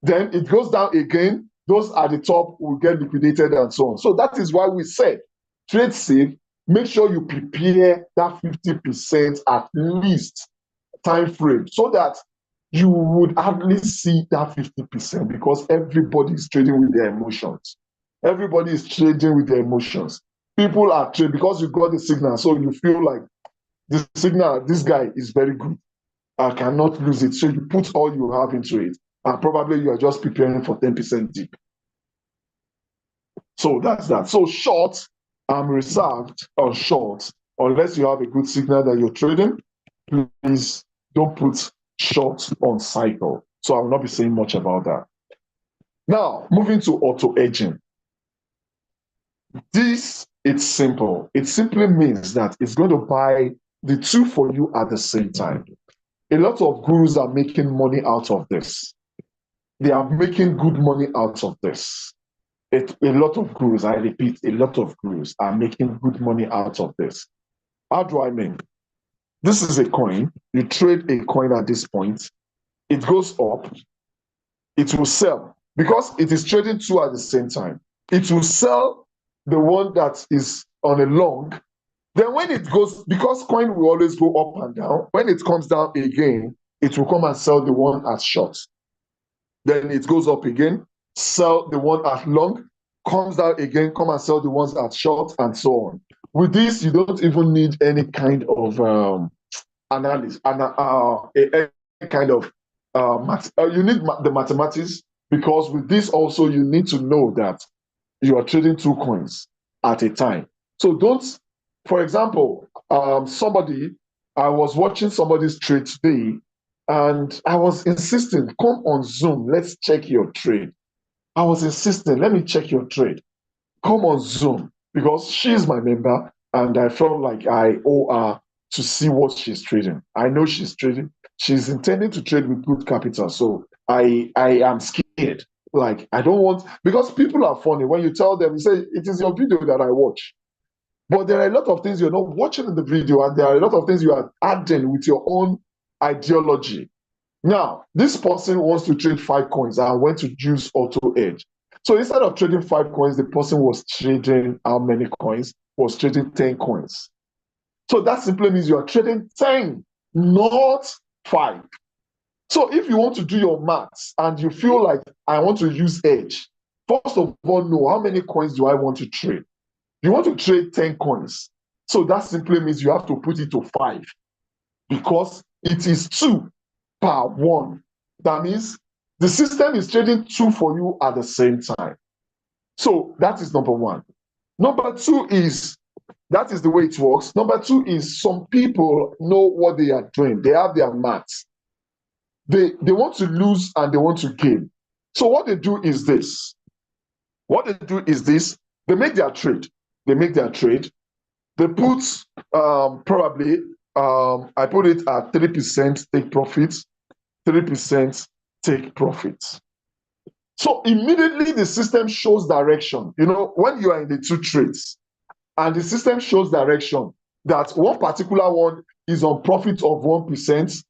Then it goes down again. Those at the top will get liquidated and so on. So that is why we said trade safe. Make sure you prepare that 50% at least time frame so that you would at least see that 50% because everybody is trading with their emotions. Everybody is trading with their emotions. People are trading because you got the signal. So you feel like the signal, this guy is very good. I cannot lose it. So you put all you have into it. And probably you are just preparing for 10% dip. So that's that. So short, I'm reserved on short, unless you have a good signal that you're trading. Please don't put short on cycle. So I will not be saying much about that. Now, moving to auto edging. This, it's simple. It simply means that it's going to buy the two for you at the same time. A lot of gurus are making money out of this. They are making good money out of this. A lot of gurus, I repeat, a lot of gurus are making good money out of this. How do I mean? This is a coin. You trade a coin at this point. It goes up. It will sell because it is trading two at the same time. It will sell the one that is on a long. Then when it goes, because coin will always go up and down, when it comes down again, it will come and sell the one at short. Then it goes up again, sell the one at long, comes down again, come and sell the ones at short, and so on. With this, you don't even need any kind of analysis, any kind of you need the mathematics, because with this also you need to know that you are trading two coins at a time. So don't, for example, I was watching somebody's trade today, and I was insisting, come on Zoom, let's check your trade. I was insisting, let me check your trade. Come on Zoom, because she's my member, and I felt like I owe her to see what she's trading. I know she's trading. She's intending to trade with good capital. So I am scared. Like, I don't want, because people are funny. When you tell them, you say, it is your video that I watch. But there are a lot of things you're not watching in the video, and there are a lot of things you are adding with your own ideology. Now, this person wants to trade 5 coins and went to use auto edge. So instead of trading 5 coins, the person was trading how many coins? Was trading 10 coins. So that simply means you are trading 10, not 5. So if you want to do your maths and you feel like I want to use edge, first of all, know how many coins do I want to trade? You want to trade 10 coins. So that simply means you have to put it to 5, because it is 2 per 1. That means the system is trading 2 for you at the same time. So that is number 1. Number 2 is, that is the way it works. Number 2 is, some people know what they are doing. They have their maths. They want to lose and they want to gain. So what they do is this. They make their trade. They put probably, I put it at 3% take profits, 3% take profits. So immediately the system shows direction. You know, when you are in the two trades and the system shows direction that one particular one is on profit of 1%,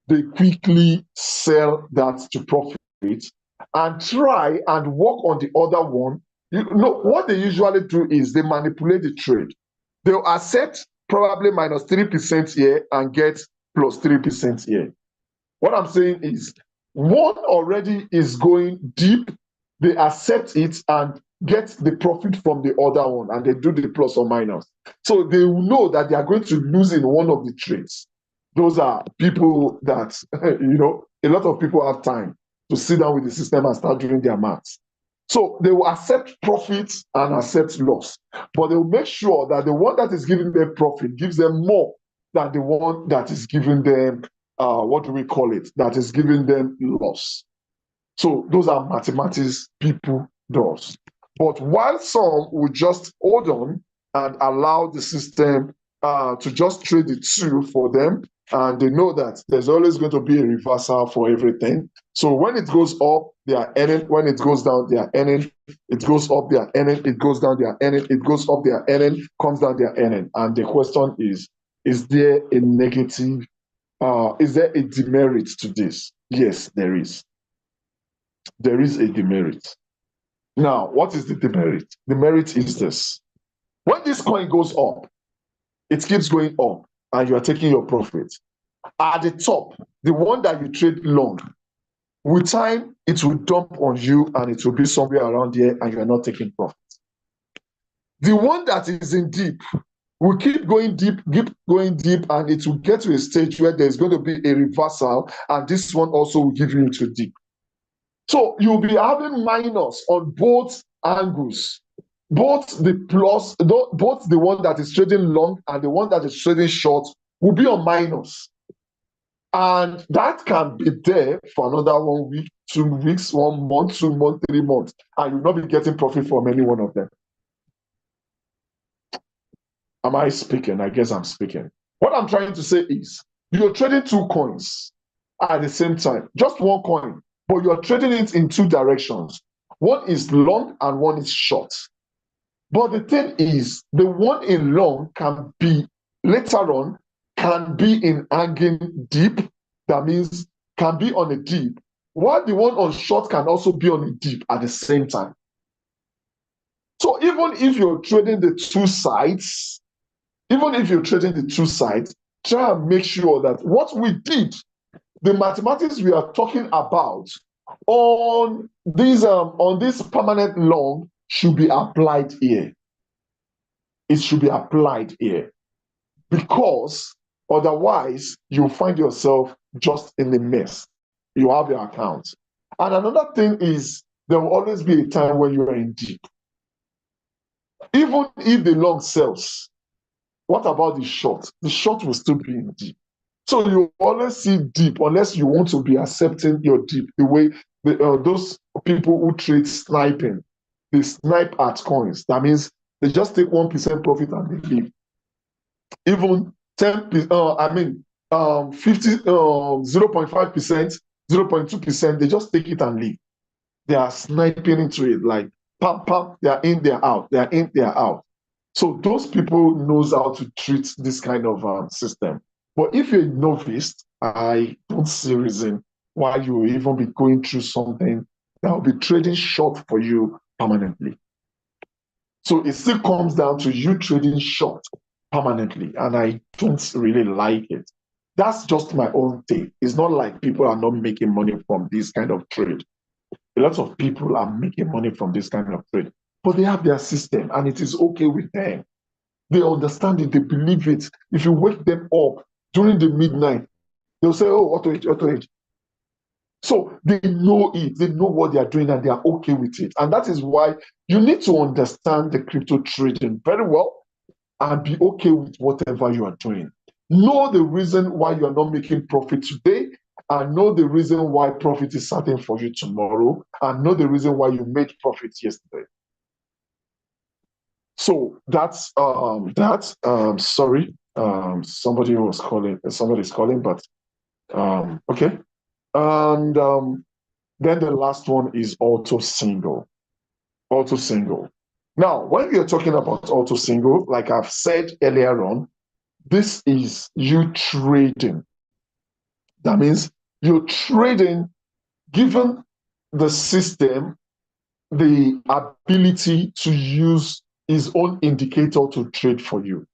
they quickly sell that to profit and try and work on the other one. You know, what they usually do is they manipulate the trade. They'll accept probably minus 3% here and get plus 3% here. What I'm saying is, one already is going deep, they accept it and get the profit from the other one, and they do the plus or minus. So they will know that they are going to lose in one of the trades. Those are people that, you know, a lot of people have time to sit down with the system and start doing their maths. So they will accept profit and accept loss, but they will make sure that the one that is giving them profit gives them more than the one that is giving them, what do we call it, that is giving them loss. So those are mathematics people does. But while some will just hold on and allow the system to just trade the two for them, and they know that there's always going to be a reversal for everything. So when it goes up, they are earning. When it goes down, they are earning. It goes up, they are earning. It goes down, they are earning. It goes up, they are earning. Comes down, they are earning. And the question is there a negative, is there a demerit to this? Yes, there is. There is a demerit. Now, what is the demerit? The merit is this. When this coin goes up, it keeps going up, and you are taking your profit. At the top, the one that you trade long, with time, it will dump on you and it will be somewhere around here and you are not taking profit. The one that is in deep will keep going deep, and it will get to a stage where there's going to be a reversal, and this one also will give you to deep. So you'll be having minus on both angles. both both the one that is trading long and the one that is trading short will be on minus. And that can be there for another 1 week, 2 weeks, 1 month, 2 months, 3 months, and you'll not be getting profit from any one of them. Am I speaking? I guess I'm speaking. What I'm trying to say is you're trading two coins at the same time, just one coin, but you're trading it in two directions. One is long and one is short. But the thing is, the one in long can be later on, can be in hanging deep. That means can be on a dip, while the one on short can also be on a dip at the same time. So even if you're trading the two sides, try and make sure that what we did, the mathematics we are talking about on this permanent long should be applied here. It should be applied here, because otherwise you find yourself just in the mess. You have your account. And another thing is there will always be a time when you are in deep. Even if the long sells, what about the short? The short will still be in deep. So you always see deep unless you want to be accepting your deep the way those people who trade sniping, they snipe at coins. That means they just take 1% profit and they leave. Even 10, 50, 0.5%, 0.2%, they just take it and leave. They are sniping into it like pam, pam, they are in, they are out, they are in, they are out. So those people knows how to treat this kind of system. But if you're a novice, I don't see a reason why you will even be going through something that will be trading short for you permanently. So it still comes down to you trading short permanently, and I don't really like it. That's just my own take. It's not like people are not making money from this kind of trade. A lot of people are making money from this kind of trade, but they have their system and it is okay with them. They understand it, they believe it. If you wake them up during the midnight, they'll say, oh, auto age, auto age. So they know it, they know what they are doing, and they are okay with it. And that is why you need to understand the crypto trading very well and be okay with whatever you are doing. Know the reason why you are not making profit today, and know the reason why profit is certain for you tomorrow, and know the reason why you made profit yesterday. So that's sorry, somebody's calling, but okay. And then the last one is auto single. Auto single. Now, when we are talking about auto single, like I've said earlier on, this is you trading. That means you're trading, given the system the ability to use his own indicator to trade for you.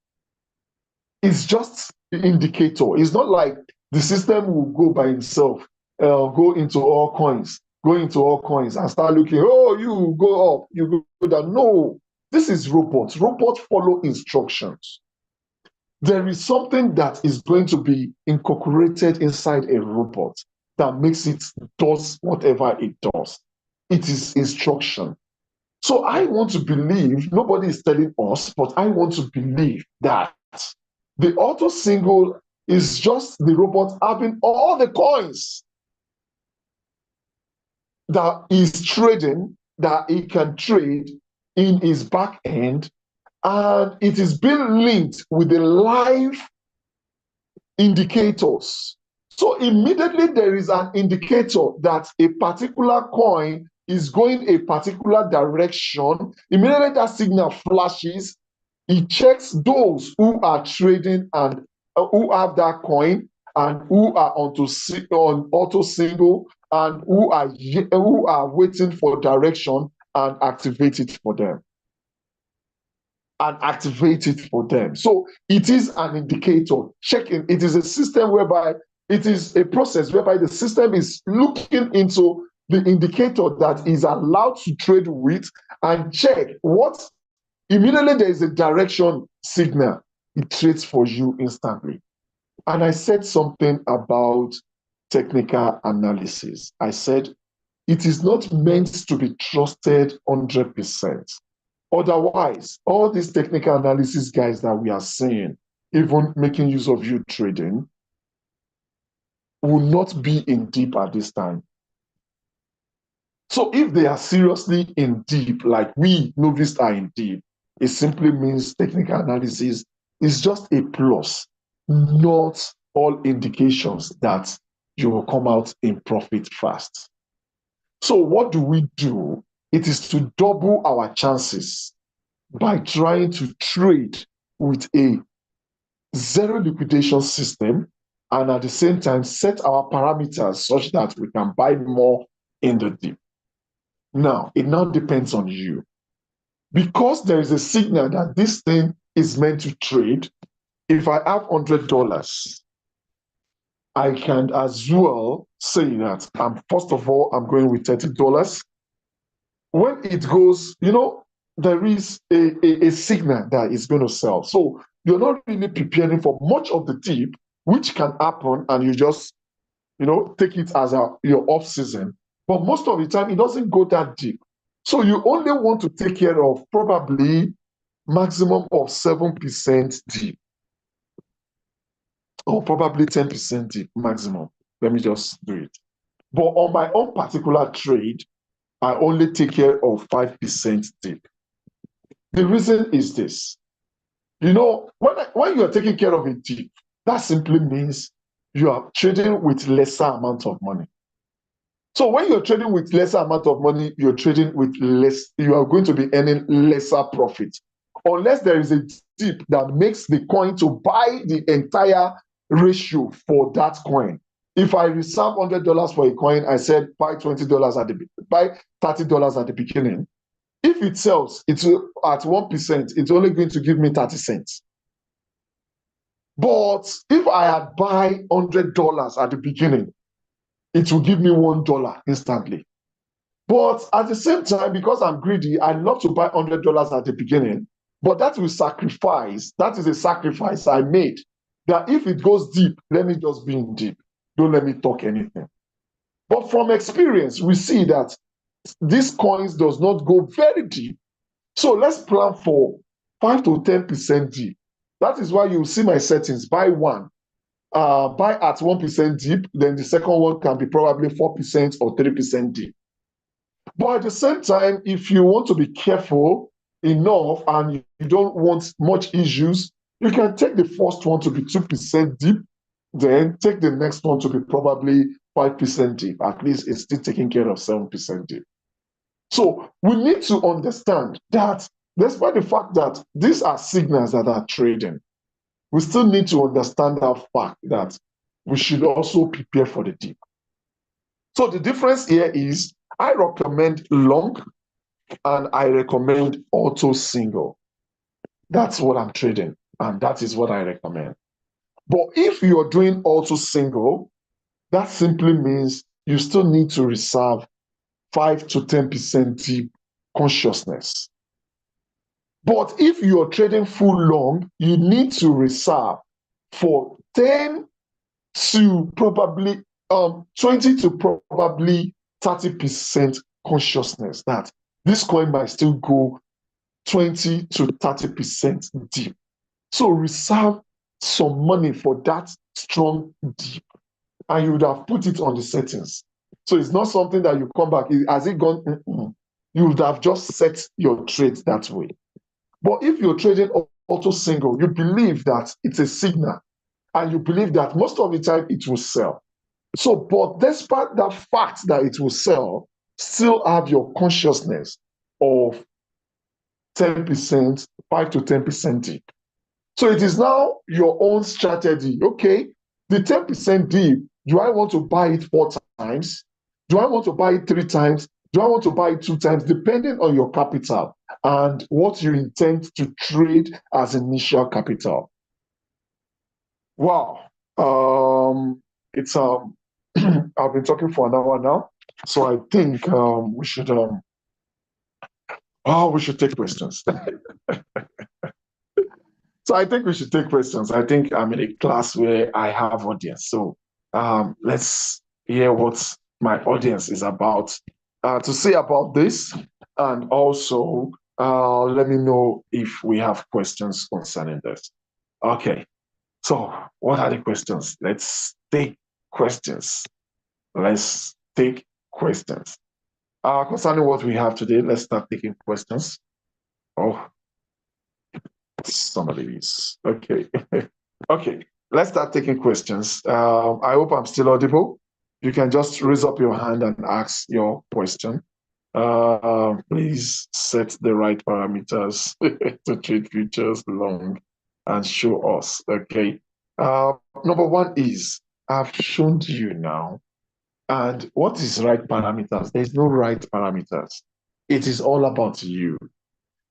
It's just the indicator. It's not like the system will go by itself, go into all coins and start looking, oh, you go up, you go down. No, this is robots. Robots follow instructions. There is something that is going to be incorporated inside a robot that makes it does whatever it does. It is instruction. So I want to believe, nobody is telling us, but I want to believe that the auto single is just the robot having all the coins that is trading, that he can trade in his back end, and it is being linked with the live indicators. So immediately there is an indicator that a particular coin is going a particular direction. Immediately that signal flashes, he checks those who are trading and who have that coin and who are on auto single and who are waiting for direction and activate it for them. So it is an indicator. Checking. It is a system whereby it is a process whereby the system is looking into the indicator that is allowed to trade with and check what. Immediately there is a direction signal, it trades for you instantly. And I said something about technical analysis. I said it is not meant to be trusted 100%. Otherwise, all these technical analysis guys that we are seeing, even making use of uTrading, will not be in deep at this time. So if they are seriously in deep, like we novices are in deep, it simply means technical analysis is just a plus, not all indications that you will come out in profit fast. So what do we do? It is to double our chances by trying to trade with a zero liquidation system and at the same time set our parameters such that we can buy more in the dip. Now, it now depends on you. Because there is a signal that this thing is meant to trade, if I have $100, I can as well say that first of all, I'm going with $30. When it goes, there is a signal that is going to sell. So you're not really preparing for much of the dip, which can happen, and you just, take it as your off season. But most of the time, it doesn't go that deep. So you only want to take care of probably maximum of 7% dip, or probably 10% dip maximum. Let me just do it. But on my own particular trade, I only take care of 5% dip. The reason is this. When you are taking care of a dip, that simply means you are trading with lesser amount of money. So when you're trading with lesser amount of money, you're trading with less, you are going to be earning lesser profit. Unless there is a dip that makes the coin to buy the entire ratio for that coin. If I reserve $100 for a coin, I said buy $20 buy $30 at the beginning. If it sells, it's at 1%, it's only going to give me 30 cents. But if I had buy $100 at the beginning, it will give me $1 instantly. But at the same time, because I'm greedy, I love to buy $100 at the beginning. But that is a sacrifice I made. That if it goes deep, let me just be in deep. Don't let me talk anything. But from experience, we see that these coins does not go very deep. So let's plan for 5 to 10% deep. That is why you see my settings. Buy one. Buy at 1% deep, then the second one can be probably 4% or 3% deep. But at the same time, if you want to be careful enough and you don't want much issues, you can take the first one to be 2% deep, then take the next one to be probably 5% deep. At least it's still taking care of 7% deep. So we need to understand that despite the fact that these are signals that are trading, we still need to understand that fact that we should also prepare for the dip. So the difference here is I recommend long and I recommend auto single. That's what I'm trading, and that is what I recommend. But if you're doing auto single, that simply means you still need to reserve 5 to 10% deep consciousness. But if you're trading full long, you need to reserve for 10 to probably 20 to probably 30% consciousness that this coin might still go 20 to 30% deep. So reserve some money for that strong deep, and you would have put it on the settings. So it's not something that you come back, has it gone? You would have just set your trade that way. But if you're trading auto single, you believe that it's a signal and you believe that most of the time it will sell. So, but despite the fact that it will sell, still have your consciousness of 10%, 5 to 10% deep. So it is now your own strategy. Okay, the 10% deep, do I want to buy it 4 times? Do I want to buy it 3 times? Do I want to buy it 2 times? Depending on your capital and what you intend to trade as initial capital. Wow. It's I've been talking for an hour now, so I think we should take questions. So I think we should take questions. I think I'm in a class where I have audience. So let's hear what my audience is about to say about this, and also Let me know if we have questions concerning this. Okay, so what are the questions? Let's take questions. Let's take questions. Concerning what we have today, let's start taking questions. Oh, somebody is. Okay. Okay, let's start taking questions. I hope I'm still audible. You can just raise up your hand and ask your question. Please set the right parameters to trade futures long and show us. Okay. Number one is I've shown you now. And what is right parameters? There's no right parameters. It is all about you.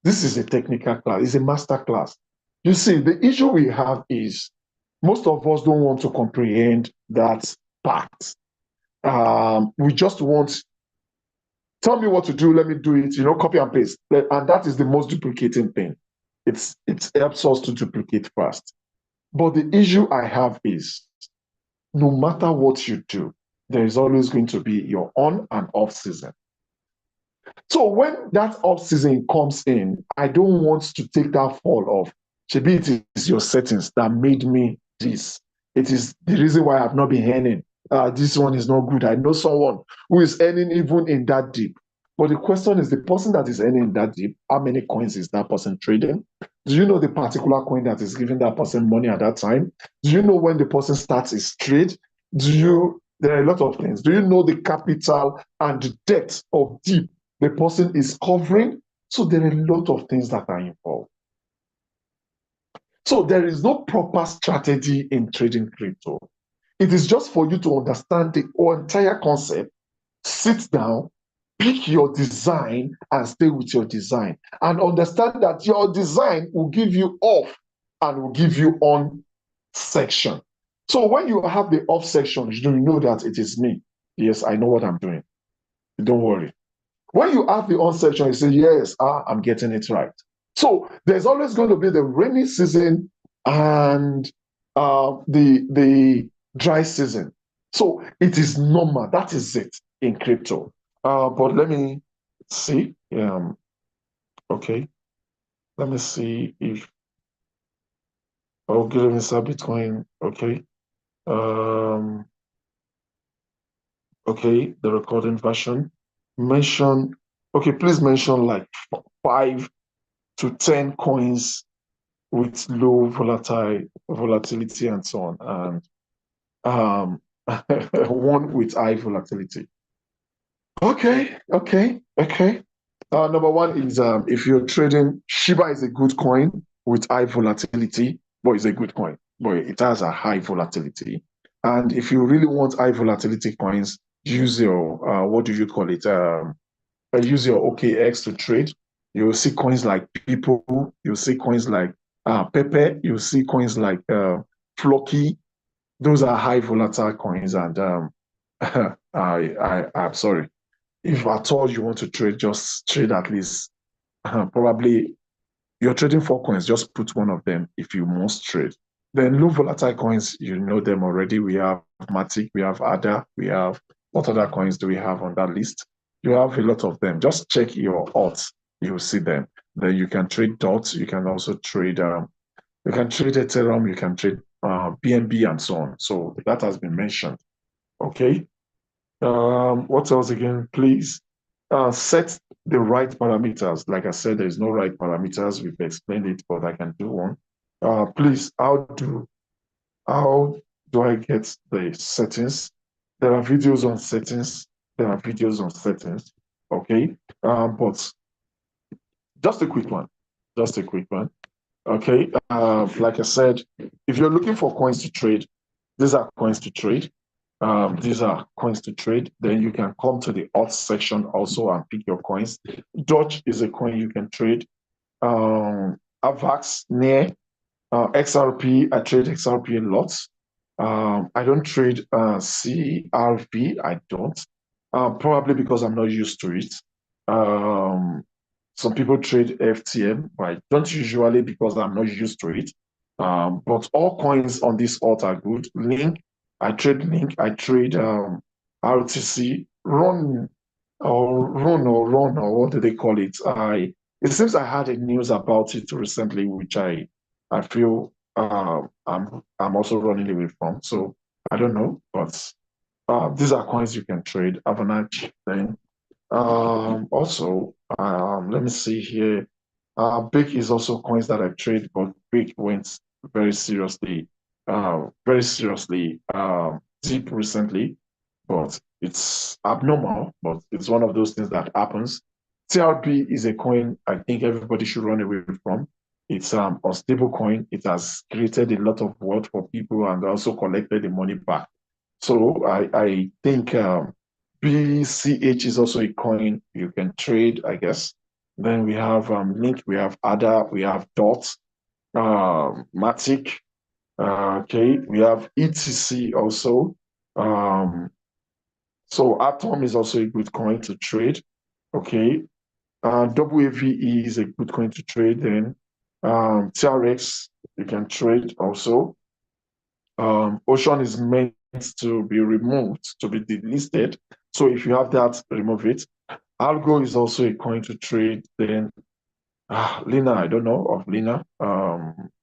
This is a technical class, it's a master class. You see, the issue we have is most of us don't want to comprehend that part. We just want, tell me what to do, let me do it, copy and paste. And that is the most duplicating thing. It helps us to duplicate fast. But the issue I have is no matter what you do, there is always going to be your on and off season. So when that off season comes in, I don't want to take that fall off. Maybe it is your settings that made me this. It is the reason why I've not been earning. This one is not good. I know someone who is earning even in that deep. But the question is the person that is earning that deep, how many coins is that person trading? Do you know the particular coin that is giving that person money at that time? Do you know when the person starts his trade? There are a lot of things. Do you know the capital and the depth of deep the person is covering? So there are a lot of things that are involved. So there is no proper strategy in trading crypto. It is just for you to understand the entire concept, sit down, pick your design and stay with your design and understand that your design will give you off and will give you on section. So when you have the off section, you know that it is me. Yes, I know what I'm doing. Don't worry. When you have the on section, you say, yes, I'm getting it right. So there's always going to be the rainy season and the dry season. So it is normal. That is it in crypto. But let me see. Okay. Let me see if okay, let me start Bitcoin. Okay. Okay, the recording version. Mention, okay, please mention like 5 to 10 coins with low volatility and so on, and one with high volatility. Okay. Number one is if you're trading, Shiba is a good coin with high volatility, but it's a good coin, but it has a high volatility. And if you really want high volatility coins, use your what do you call it? Use your OKX to trade. You'll see coins like People. You'll see coins like Pepe. You'll see coins like Flocky. Those are high volatile coins, and I'm sorry. If at all you want to trade, just trade at least probably you're trading 4 coins. Just put one of them if you must trade. Then low volatile coins, you know them already. We have Matic, we have ADA, we have what other coins do we have on that list? You have a lot of them. Just check your odds. You'll see them. Then you can trade dots. You can also trade Ethereum, you can trade BNB and so on. So that has been mentioned. Okay. What else again? Please set the right parameters. Like I said, there's no right parameters. We've explained it, but I can do one. Please, how do I get the settings? There are videos on settings. There are videos on settings. Okay. But just a quick one. Just a quick one. Okay. Like I said, if you're looking for coins to trade, these are coins to trade. These are coins to trade. Then you can come to the odds section also and pick your coins. Dodge is a coin you can trade. AVAX, NEAR, XRP. I trade XRP a lot. I don't trade CRP. I don't. Probably because I'm not used to it. Some people trade FTM, but I don't usually because I'm not used to it. But all coins on this alt are good. Link, I trade Link. I trade RTC, Run, or what do they call it? It seems I had a news about it recently, which I feel I'm also running away from. So I don't know, but these are coins you can trade. Avalanche thing. Also, let me see here. Big is also coins that I trade, but Big went very seriously deep recently. But it's abnormal, but it's one of those things that happens. TRB is a coin I think everybody should run away from. It's a stable coin. It has created a lot of wealth for people and also collected the money back. So I think BCH is also a coin you can trade, I guess. Then we have Link, we have ADA, we have DOT, Matic, okay, we have ETC also. Um, so Atom is also a good coin to trade, okay. WAVE is a good coin to trade. Then TRX you can trade also. Ocean is meant to be removed, to be delisted. So if you have that, remove it. Algo is also a coin to trade. Then Lina, I don't know of Lina.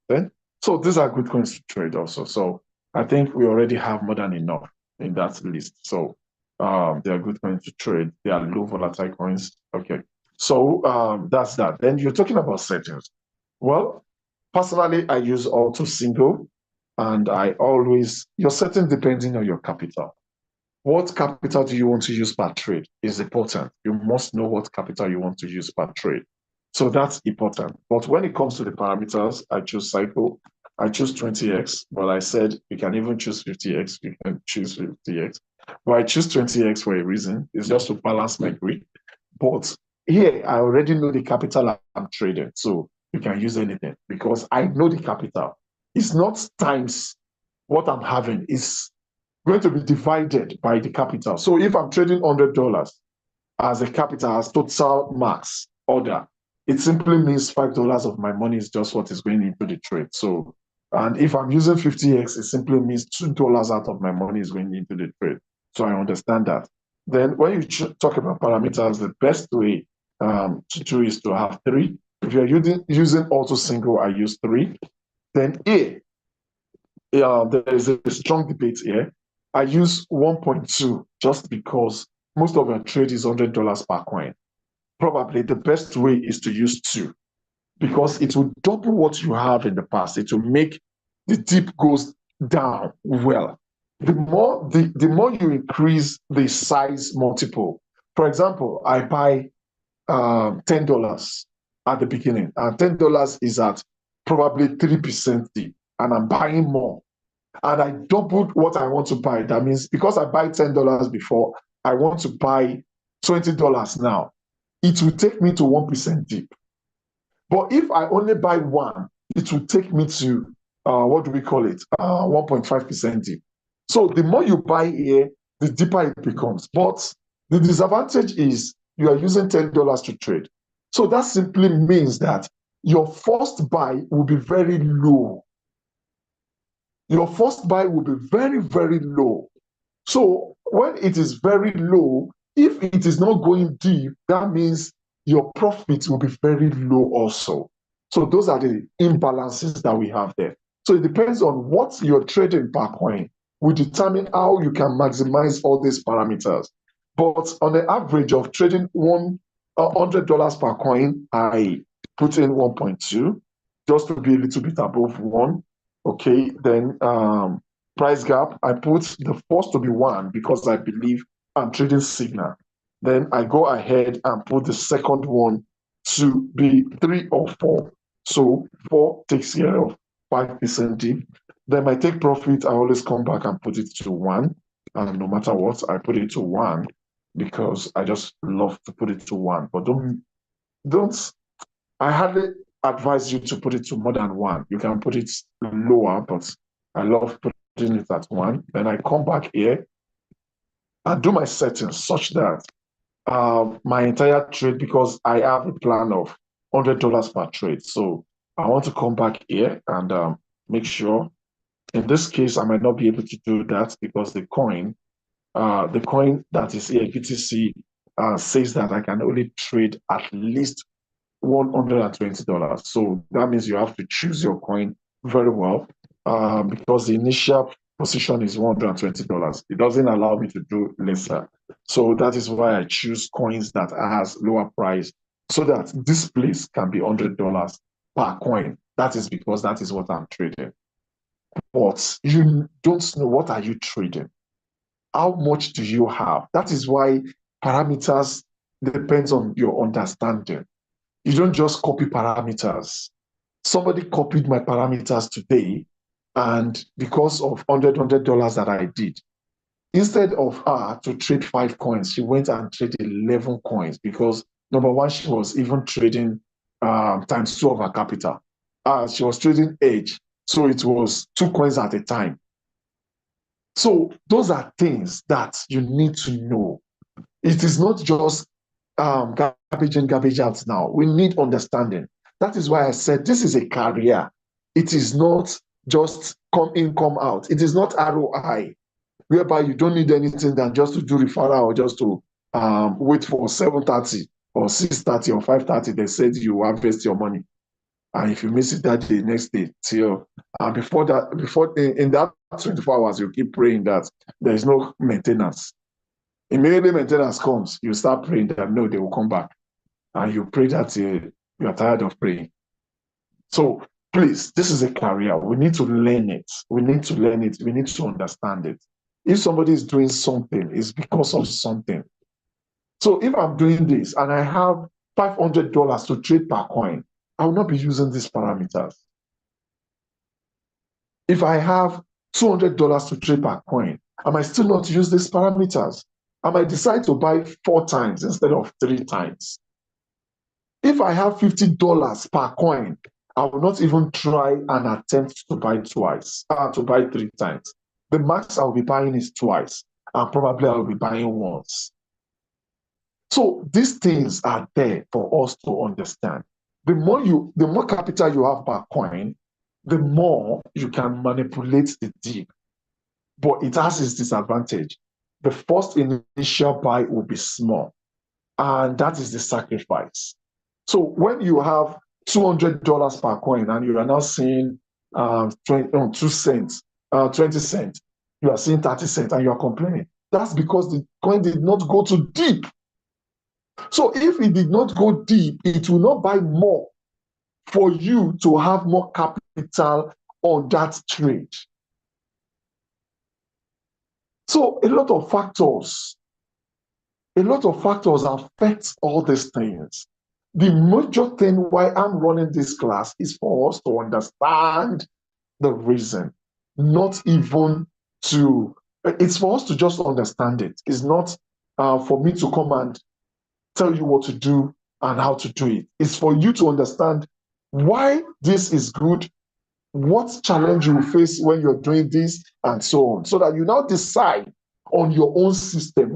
Then so these are good coins to trade also. So I think we already have more than enough in that list. So they are good coins to trade. They are low volatile coins. Okay. So that's that. Then you're talking about settings. Well, personally, I use auto single, and I always your setting depending on your capital. What capital do you want to use per trade is important. You must know what capital you want to use per trade. So that's important. But when it comes to the parameters, I choose cycle. I choose 20x, but I said you can even choose 50x. You can choose 50x. But I choose 20x for a reason. It's just to balance my grid. But here, I already know the capital I'm trading. So you can use anything because I know the capital. It's not times what I'm having. It's going to be divided by the capital. So if I'm trading $100 as a capital, as total max order, it simply means $5 of my money is just what is going into the trade. So, and if I'm using 50x, it simply means $2 out of my money is going into the trade. So I understand that. Then when you talk about parameters, the best way to do is to have three. If you're using auto single, I use three. Then A, there is a strong debate here. I use 1.2 just because most of your trade is $100 per coin. Probably the best way is to use two because it will double what you have in the past. It will make the dip goes down well. The more you increase the size multiple. For example, I buy $10 at the beginning, and $10 is at probably 3% dip, and I'm buying more and I doubled what I want to buy. That means because I buy $10 before, I want to buy $20 now. It will take me to 1% dip. But if I only buy one, it will take me to what do we call it? 1.5% dip. So the more you buy here, the deeper it becomes. But the disadvantage is you are using $10 to trade. So that simply means that your first buy will be very low. Your first buy will be very, very low. So when it is very low, if it is not going deep, that means your profit will be very low also. So those are the imbalances that we have there. So it depends on what you're trading per coin will determine how you can maximize all these parameters. But on the average of trading $100 per coin, I put in 1.2 just to be a little bit above one. Okay, then price gap, I put the first to be one because I believe I'm trading signal. Then I go ahead and put the second one to be 3 or 4. So 4 takes care of 5% dip. Then my take profit, I always come back and put it to 1. And no matter what, I put it to 1 because I just love to put it to 1. But don't I hardly advise you to put it to more than 1. You can put it lower, but I love putting it at 1. Then I come back here and do my settings such that my entire trade, because I have a plan of $100 per trade. So I want to come back here and make sure. In this case, I might not be able to do that because the coin that is here, BTC, says that I can only trade at least $120. So that means you have to choose your coin very well, because the initial position is $120. It doesn't allow me to do lesser. So that is why I choose coins that has lower price so that this place can be $100 per coin. That is because that is what I'm trading. But you don't know, what are you trading? How much do you have? That is why parameters depends on your understanding. You don't just copy parameters. Somebody copied my parameters today, and because of $100 that I did, instead of her to trade 5 coins, she went and traded 11 coins because number one, she was even trading times two of her capital. She was trading edge, so it was 2 coins at a time. So those are things that you need to know. It is not just garbage in, garbage out now. We need understanding. That is why I said this is a career. It is not just come in, come out. It is not ROI, whereby you don't need anything than just to do referral or just to wait for 7:30 or 6:30 or 5:30. They said you harvest your money. And if you miss it that day, next day, till before that, in that 24 hours, you keep praying that there is no maintenance. Immediately maintenance comes, you start praying that no, they will come back. And you pray that you are tired of praying. So please, this is a career. We need to learn it. We need to learn it. We need to understand it. If somebody is doing something, it's because of something. So if I'm doing this and I have $500 to trade per coin, I will not be using these parameters. If I have $200 to trade per coin, I might still not use these parameters. I might decide to buy 4 times instead of 3 times. If I have $50 per coin, I will not even try and attempt to buy twice, to buy 3 times. The max I'll be buying is twice, and probably I'll be buying once. So these things are there for us to understand. The more capital you have per coin, the more you can manipulate the dip. But it has its disadvantage. The first initial buy will be small, and that is the sacrifice. So when you have $200 per coin and you are now seeing 2 cents, 20 cents, you are seeing 30 cents and you are complaining. That's because the coin did not go too deep. So if it did not go deep, it will not buy more for you to have more capital on that trade. So a lot of factors affect all these things. The major thing why I'm running this class is for us to understand the reason, not even to, it's for us to just understand it. It's not for me to come and tell you what to do and how to do it. It's for you to understand why this is good, what challenge you face when you're doing this, and so on, so that you now decide on your own system.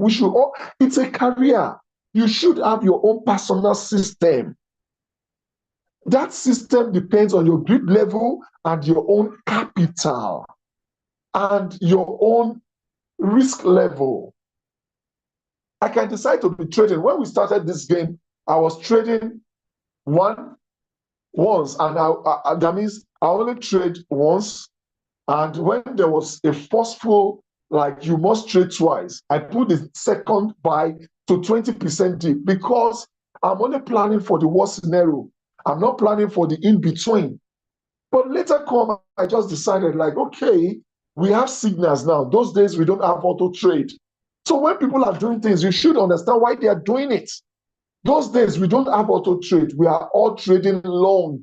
It's a career. You should have your own personal system. That system depends on your grip level and your own capital and your own risk level. I can decide to be trading. When we started this game, I was trading once, and that means I only trade once. And when there was a forceful, like you must trade twice, I put the second buy to 20% deep because I'm only planning for the worst scenario. I'm not planning for the in-between. But later come, I just decided like, okay, we have signals now. Those days we don't have auto trade. So when people are doing things, you should understand why they are doing it. Those days we don't have auto trade. We are all trading long.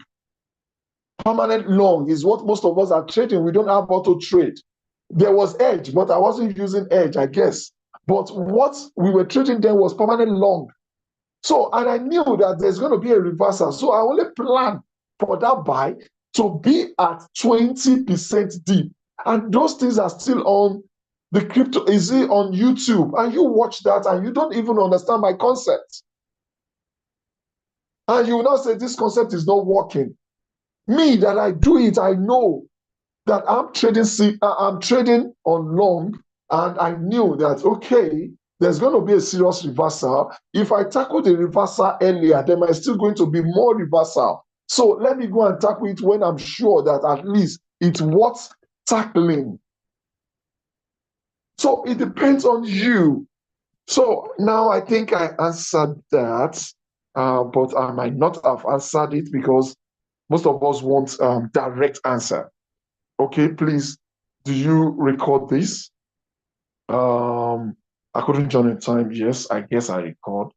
Permanent long is what most of us are trading. We don't have auto trade. There was edge, but I wasn't using edge, I guess. But what we were trading then was permanent long. So, and I knew that there's going to be a reversal. So I only planned for that buy to be at 20% deep. And those things are still on the crypto, is it on YouTube? And you watch that and you don't even understand my concept. And you will now say this concept is not working. Me, that I do it, I know that I'm trading on long, and I knew that, okay, there's going to be a serious reversal. If I tackle the reversal earlier, then there's still going to be more reversal. So let me go and tackle it when I'm sure that at least it's worth tackling. So it depends on you. So now I think I answered that, but I might not have answered it because most of us want direct answer. Okay, please, do you record this? I couldn't join in time. Yes, I guess I record,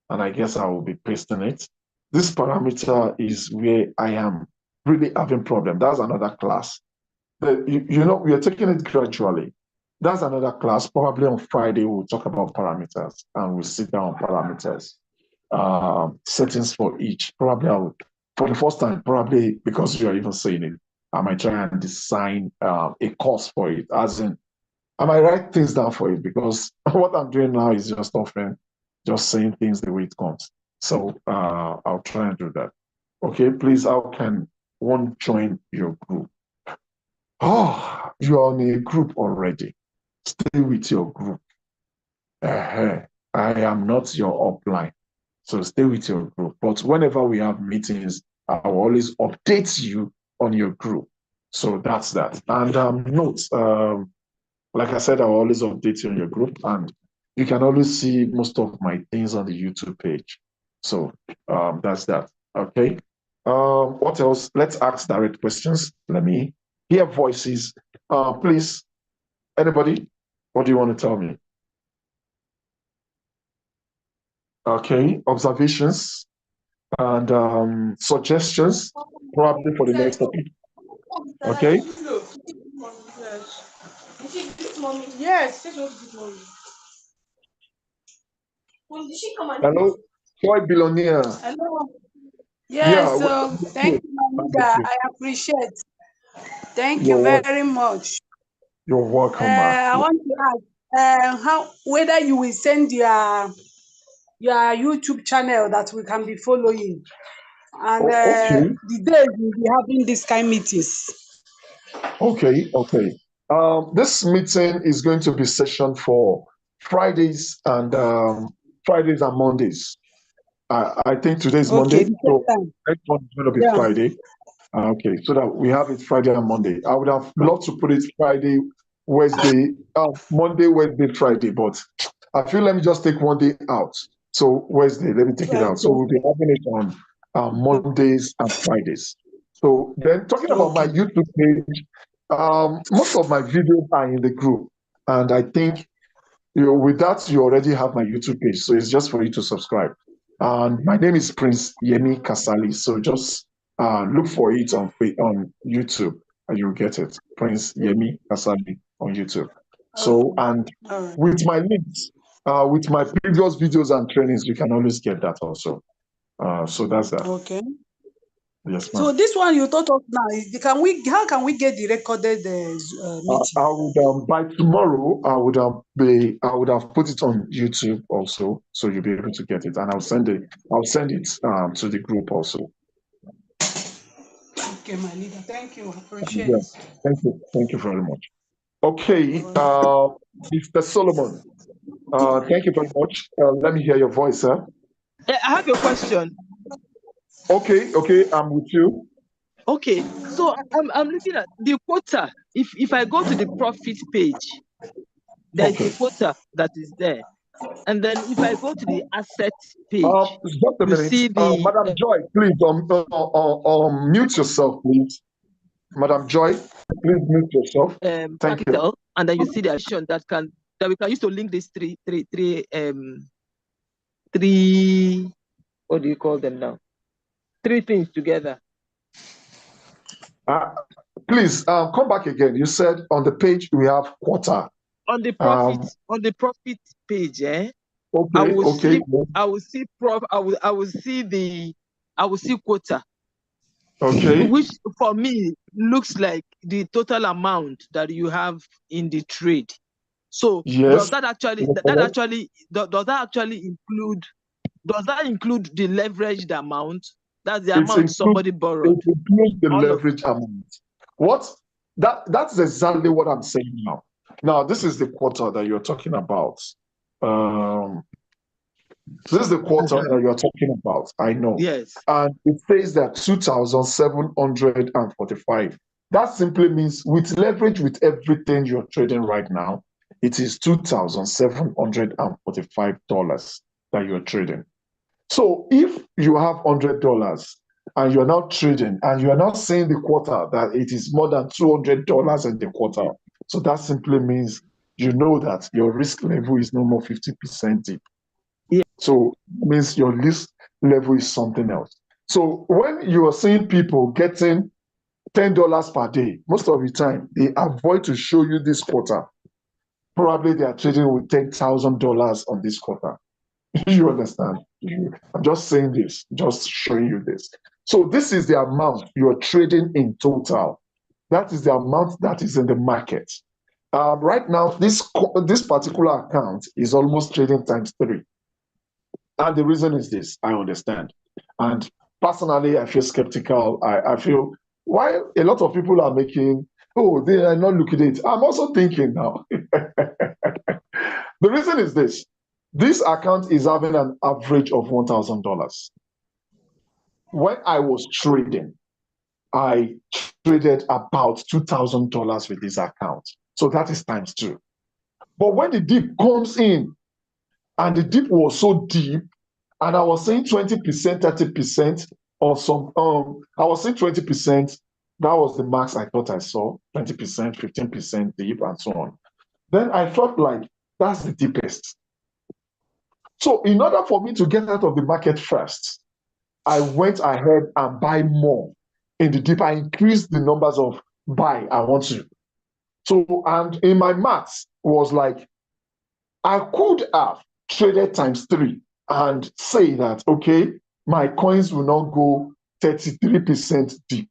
and I guess I will be pasting it. This parameter is where I am really having problem. That's another class. But you know, we are taking it gradually. That's another class. Probably on Friday, we'll talk about parameters and we'll sit down on parameters, settings for each. Probably for the first time, probably because you're even saying it, I might try and design a course for it, as in I might write things down for it because what I'm doing now is just often just saying things the way it comes. So I'll try and do that. Okay, please, how can one join your group? Oh, you're on a group already. Stay with your group. I am not your upline. So stay with your group. But whenever we have meetings, I will always update you on your group. So that's that. And note, like I said, I will always update you on your group, and you can always see most of my things on the YouTube page. So that's that. Okay. What else? Let's ask direct questions. Let me hear voices. Please, anybody, what do you want to tell me? Okay, observations and suggestions, probably for the next topic. Okay. Yes. Hello, Toy Billionaire. Hello. Yeah, Yes, so thank you, Mamita. I appreciate. Thank you you're, very much. you're welcome, ma. I want to ask how whether you will send your YouTube channel that we can be following, and Okay. the days we'll be having this kind meetings. Okay. This meeting is going to be session for Fridays and Mondays. I think today is Okay, Monday, the so same time. next one is going to be Yeah. Friday. Okay, so that we have it Friday and Monday. I would have loved to put it Friday, Wednesday, Monday, Wednesday, Friday, but I feel let me just take one day out. So Wednesday, let me take it out. So we'll be having it on Mondays and Fridays. So then talking about my Okay. YouTube page, most of my videos are in the group. And I think with that, you already have my YouTube page. So it's just for you to subscribe. And my name is Prince Yemi Kasali. So just look for it on YouTube and you'll get it. Prince Yemi Kasali on YouTube. So, and All right. with my links, with my previous videos and trainings, you can always get that also. So that's that. Okay. Yes, So ma'am. this one you taught us now, how can we get the recorded meeting? I would by tomorrow I would have put it on YouTube also, so you'll be able to get it, and I'll send it to the group also. Okay, my leader. Thank you. Appreciate. Yeah, thank you very much. Okay, Mr. Solomon, thank you very much. Let me hear your voice, sir. I have a question. Okay, I'm with you. Okay, so I'm looking at the quota. If I go to the profit page, there's Okay. the quota that is there. And then if I go to the asset page, just a you minute. see the Madam Joy, please mute yourself, please. Madam Joy, please mute yourself. Thank capital, you. and then you see the action that we can use to link these three what do you call them now? Three things together. Please come back again. You said on the page we have quota. On the profit page, Okay, I will okay. see quota. Okay. Which for me looks like the total amount that you have in the trade. So yes. does that actually include the leveraged amount? That's the amount somebody borrowed. It includes the leverage amount. What? That's exactly what I'm saying now. Now, this is the quota that you're talking about. This is the quarter that you're talking about. I know. Yes. And it says that 2,745. That simply means with leverage with everything you're trading right now, it is $2,745 that you're trading. So if you have $100 and you're now trading and you're now seeing the quarter that it is more than $200 in the quarter, so that simply means you know that your risk level is no more 50% deep. Yeah. So it means your risk level is something else. So when you are seeing people getting $10 per day, most of the time they avoid to show you this quarter. Probably they are trading with $10,000 on this quarter. You understand? I'm just saying this, just showing you this. So this is the amount you're trading in total. That is the amount that is in the market. Right now, this particular account is almost trading times 3. And the reason is this, I understand. And personally, I feel skeptical. I feel, while a lot of people are making, oh, they are not looking at it, I'm also thinking now. The reason is this. This account is having an average of $1,000. When I was trading, I traded about $2,000 with this account. So that is times 2. But when the dip comes in, and the dip was so deep, and I was saying 20%, 30%, or some, I was saying 20%, that was the max I thought I saw, 20%, 15% deep, and so on. Then I felt like that's the deepest. So in order for me to get out of the market first, I went ahead and buy more in the dip. I increased the numbers of buy I want to. So, and in my maths was like, I could have traded times 3 and say that, okay, my coins will not go 33% deep.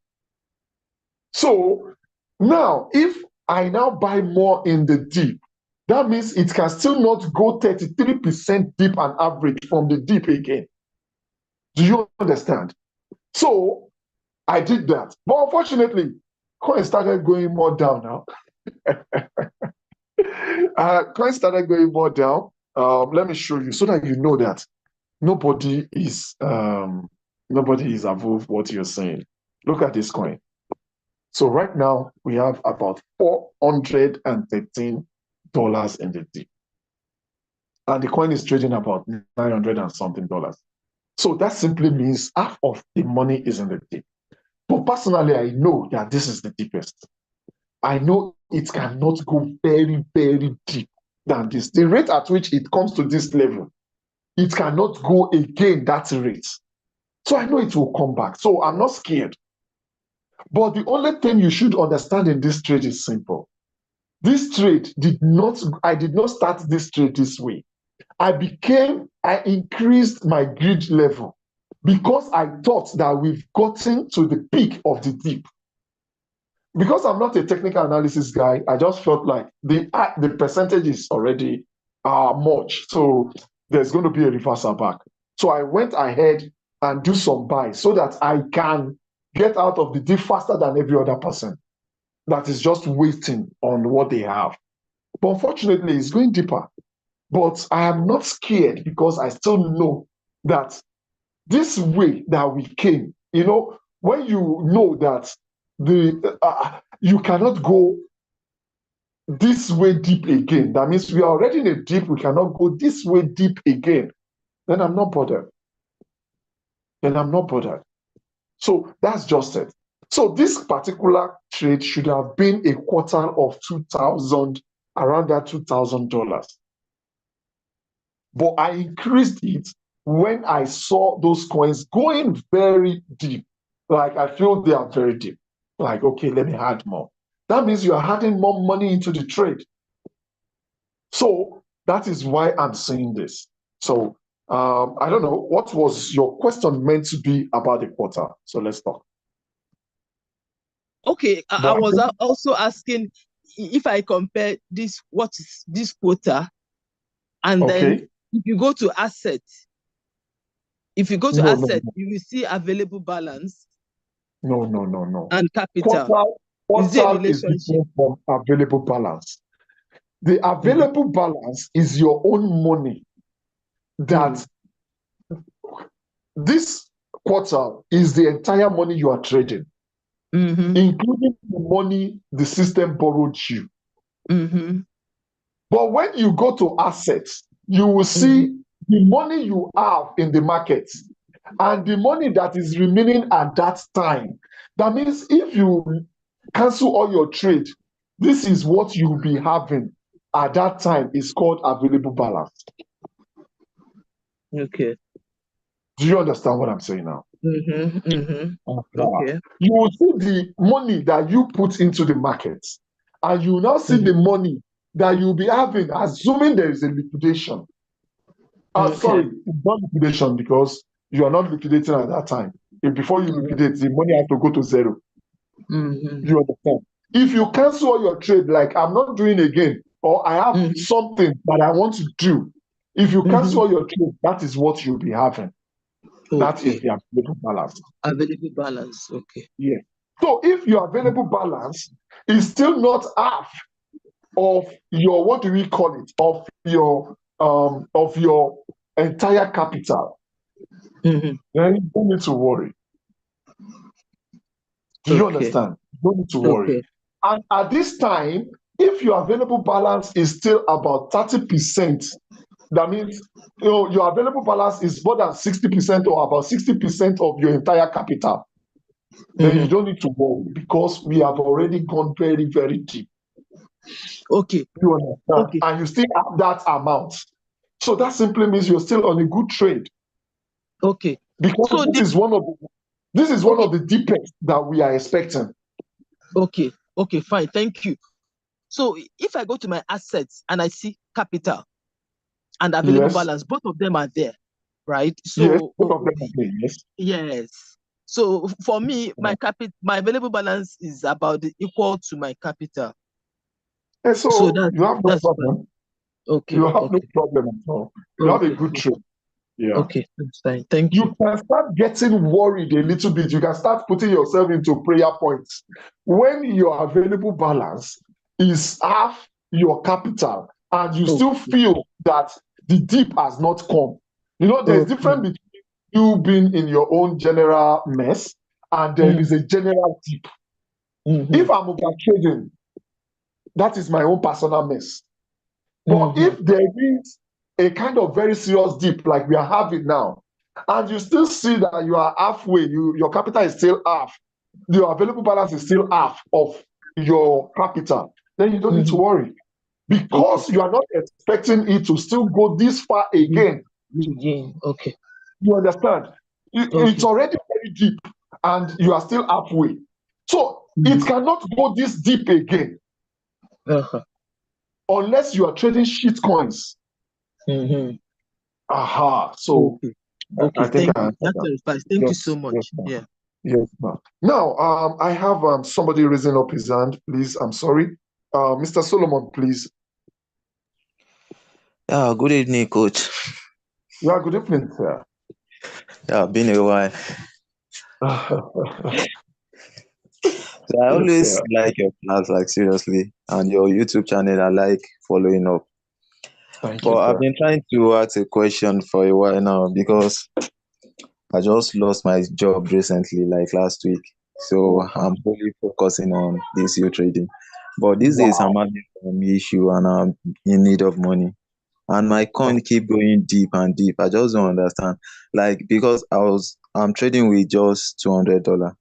So now, if I now buy more in the deep, that means it can still not go 33% deep on average from the deep again. Do you understand? So I did that. But unfortunately, coin started going more down now. Coin started going more down. Let me show you so that you know that nobody is above what you're saying. Look at this coin. So right now we have about $413 in the dip. And the coin is trading about 900 and something dollars. So that simply means half of the money is in the dip. But personally, I know that this is the deepest. I know it cannot go very, very deep than this. The rate at which it comes to this level, it cannot go again that rate. So I know it will come back. So I'm not scared. But the only thing you should understand in this trade is simple. This trade I did not start this trade this way. I increased my greed level because I thought that we've gotten to the peak of the dip. Because I'm not a technical analysis guy, I just felt like the percentage is already much. So there's going to be a reversal back. So I went ahead and do some buys so that I can get out of the dip faster than every other person that is just waiting on what they have. But unfortunately, it's going deeper. But I am not scared because I still know that this way that we came, when you know that you cannot go this way deep again, that means we are already in a deep, we cannot go this way deep again, then I'm not bothered. So that's just it. So this particular trade should have been a quarter of 2,000, around that $2,000. But I increased it when I saw those coins going very deep. Like I feel they are very deep. Like, okay, let me add more. That means you are adding more money into the trade. So that is why I'm saying this. So I don't know, what was your question meant to be about the quarter? So let's talk. Okay, I was also asking if I compare what is this quarter, and then if you go to assets, you will see available balance. No. And capital. Quarter is different from available balance. The available balance is your own money that this quarter is the entire money you are trading, including the money the system borrowed you. But when you go to assets, you will see the money you have in the market and the money that is remaining at that time. That means if you cancel all your trade, this is what you'll be having at that time. Is called available balance. Okay. Do you understand what I'm saying now? Okay. You will see the money that you put into the market, and you will now see the money that you'll be having, assuming there is a liquidation. Sorry, not liquidation, because you are not liquidating at that time. If before you liquidate, the money has to go to zero. You understand? If you cancel all your trade, like I'm not doing again, or I have something that I want to do, if you cancel all your trade, that is what you'll be having. That is the available balance. Available balance, okay. Yeah. So if your available balance is still not half of your, what do we call it, of your entire capital, then you don't need to worry. Do you understand? You don't need to worry. And at this time, if your available balance is still about 30%, that means your available balance is more than 60% or about 60% of your entire capital, then you don't need to worry, because we have already gone very, very deep. Okay. You understand? And you still have that amount. So that simply means you're still on a good trade. Okay. Because so this is one of the deepest that we are expecting. Okay. Okay, fine. Thank you. So if I go to my assets and I see capital and available balance, both of them are there, right? So yes, both of them are there, yes. Yes. So for me, my available balance is about equal to my capital. And so you have no problem. Okay. You have no problem at all. You have a good trade. Yeah. Okay, that's fine. Thank you. You can start getting worried a little bit. You can start putting yourself into prayer points when your available balance is half your capital and you still feel that the dip has not come. You know, there's difference between you being in your own general mess and there is a general dip. If I'm over trading, that is my own personal mess. But if there is a kind of very serious dip like we are having now, and you still see that you are halfway, your capital is still half, your available balance is still half of your capital, then you don't need to worry, because you are not expecting it to still go this far again. Okay. You understand? It's already very deep and you are still halfway. So it cannot go this deep again. Unless you are trading shit coins. So okay. I think Thank you so much. Yes, ma'am. Now, I have somebody raising up his hand. Please, I'm sorry. Mr. Solomon, please. Yeah, good evening, coach. Yeah, good evening, sir. Yeah, been a while. So I always like your class, like seriously, and your YouTube channel. I like following up. Thank you, I've been trying to ask a question for a while now, because I just lost my job recently, like last week. So I'm fully focusing on this uTrading. But these days I'm having an issue and I'm in need of money. And my coin keep going deep and deep. I just don't understand. Like, because I'm trading with just $200.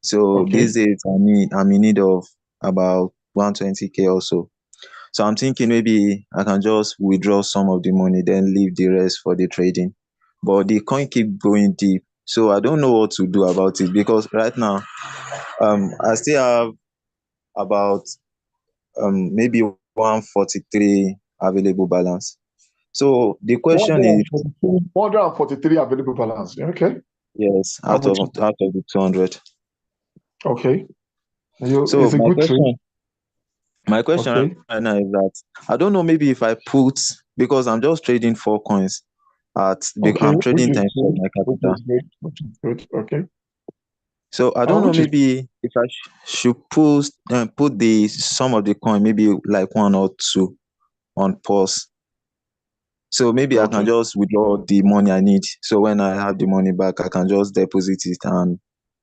So these days I'm in need of about 120K or so. So I'm thinking maybe I can just withdraw some of the money, then leave the rest for the trading. But the coin keep going deep. So I don't know what to do about it, because right now I still have about maybe 143 available balance. So the question is 143 available balance. Okay. Yes, out of the 200. Okay. So it's a good trade. My question right now is that I don't know, maybe if I put, because I'm just trading 4 coins I'm trading times of my capital. Which is good. Okay. So I don't know, maybe if I should put some of the coin, maybe like 1 or 2, on pause. So maybe I can Okay. just withdraw the money I need. So when I have the money back, I can just deposit it and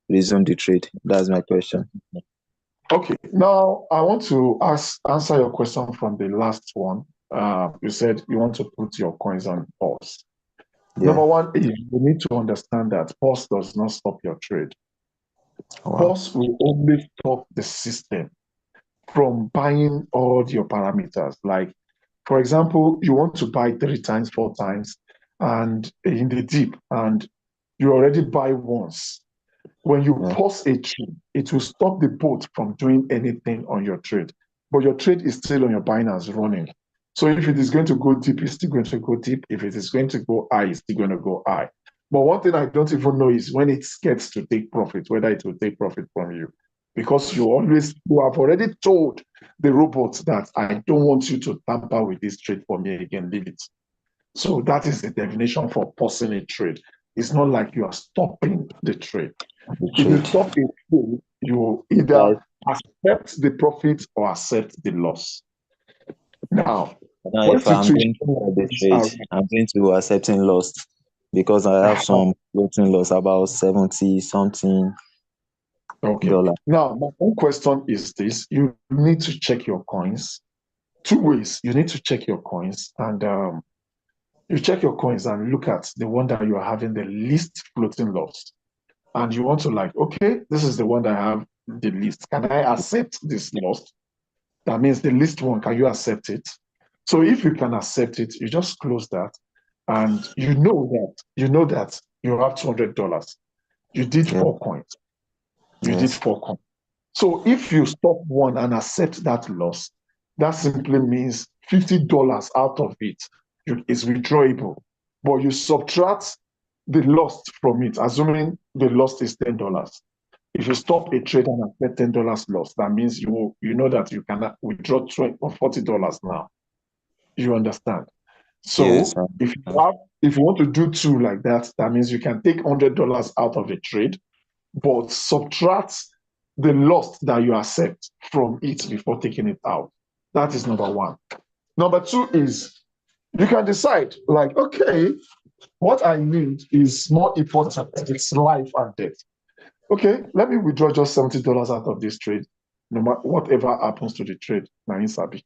resume the trade. That's my question. Okay. Now I want to answer your question from the last one. You said you want to put your coins on pause. Yeah. Number one is you need to understand that pause does not stop your trade. Wow. Pause will only stop the system from buying all your parameters. Like, for example, you want to buy 3 times, 4 times, and in the dip, and you already buy once. When you Yeah. pause a trade, it will stop the bot from doing anything on your trade. But your trade is still on your Binance running. So if it is going to go deep, it's still going to go deep. If it is going to go high, it's still going to go high. But one thing I don't even know is when it gets to take profit, whether it will take profit from you. Because you have already told the robot that I don't want you to tamper with this trade for me again, leave it. So that is the definition for pausing a trade. It's not like you are stopping the trade. If you stop a trade, you either accept the profit or accept the loss. Now if I'm going to the trade, I'm going to accepting loss because I have some floating loss, about 70 something. Okay. $. Now, my own question is this: you need to check your coins. 2 ways. You need to check your coins, and you check your coins and look at the one that you are having the least floating loss. And you want to like, okay, this is the one that I have the least. Can I accept this loss? That means the least one, can you accept it? So if you can accept it, you just close that. And you know that you have $200. You did 4 coins. You did 4 coins. So if you stop one and accept that loss, that simply means $50 out of it is withdrawable. But you subtract the loss from it, assuming the loss is $10. If you stop a trade and accept $10 loss, that means you know that you cannot withdraw $20 or $40 now. You understand? So Yes, if you want to do 2 like that, that means you can take $100 out of a trade, but subtract the loss that you accept from it before taking it out. That is number one. Number 2 is you can decide, like, okay, what I need is more important. It's life and death. Okay, let me withdraw just $70 out of this trade. No matter whatever happens to the trade, now in Sabi.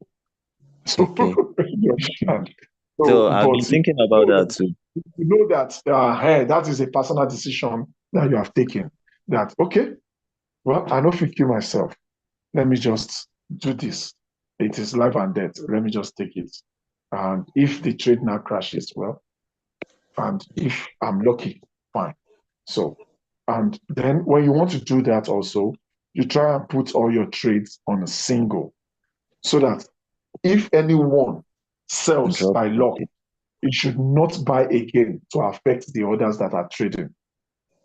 So, okay. you understand? So I've been thinking about that too. You know that hey, that is a personal decision that you have taken. That okay, well, I know if you kill myself, let me just do this. It is life and death. Let me just take it. And if the trade now crashes, well, and if I'm lucky, fine. So, and then when you want to do that also, you try and put all your trades on a single so that if anyone sells by luck, it should not buy again to affect the others that are trading.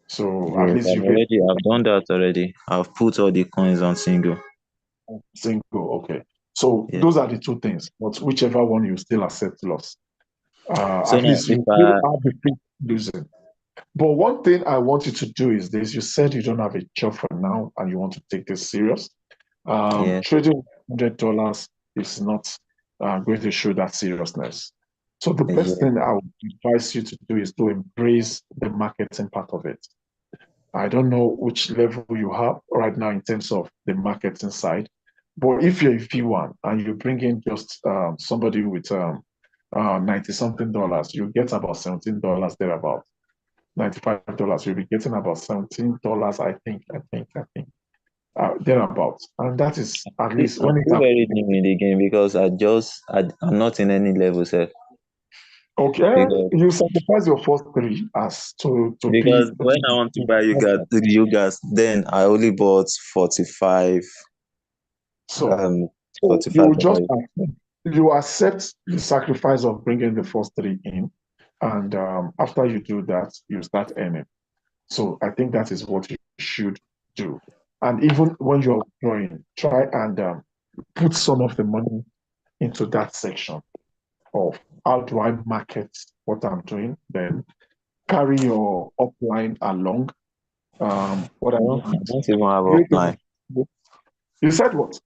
So at least I've done that already. I've put all the coins on single. Okay. So those are the 2 things, but whichever one you still accept loss. So at least you still have the free losing. But one thing I want you to do is this. You said you don't have a job for now and you want to take this serious. Trading $100 is not going to show that seriousness. So the best thing I would advise you to do is to embrace the marketing part of it. I don't know which level you have right now in terms of the marketing side, but if you're a V1 and you bring in just somebody with 90 something dollars, you get about $17 thereabout. $95, you'll be getting about $17, I think, thereabout. And that is at least when it's very new in the game because I'm not in any level, sir. Okay, you sacrifice your first 3 as to because when I want to buy you guys, then I only bought 45. So 45. You accept the sacrifice of bringing the first 3 in, and after you do that, you start earning. So I think that is what you should do. And even when you're drawing, try and put some of the money into that section of how do I market what I'm doing, then carry your upline along. What I don't even have upline. You said what?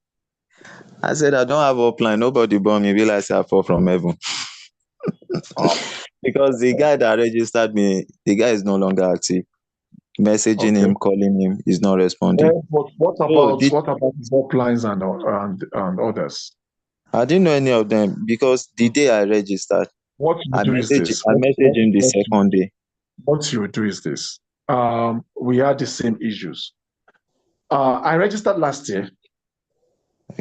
I said I don't have upline. Nobody born me. Realize I fall from heaven. Because the guy that registered me, the guy is no longer active. Messaging Okay. him, calling him, he's not responding. But what So about his uplines and others? I didn't know any of them because the day I registered, What you I do is messaged this. I messaged him the second day. What you do is this. We had the same issues. I registered last year,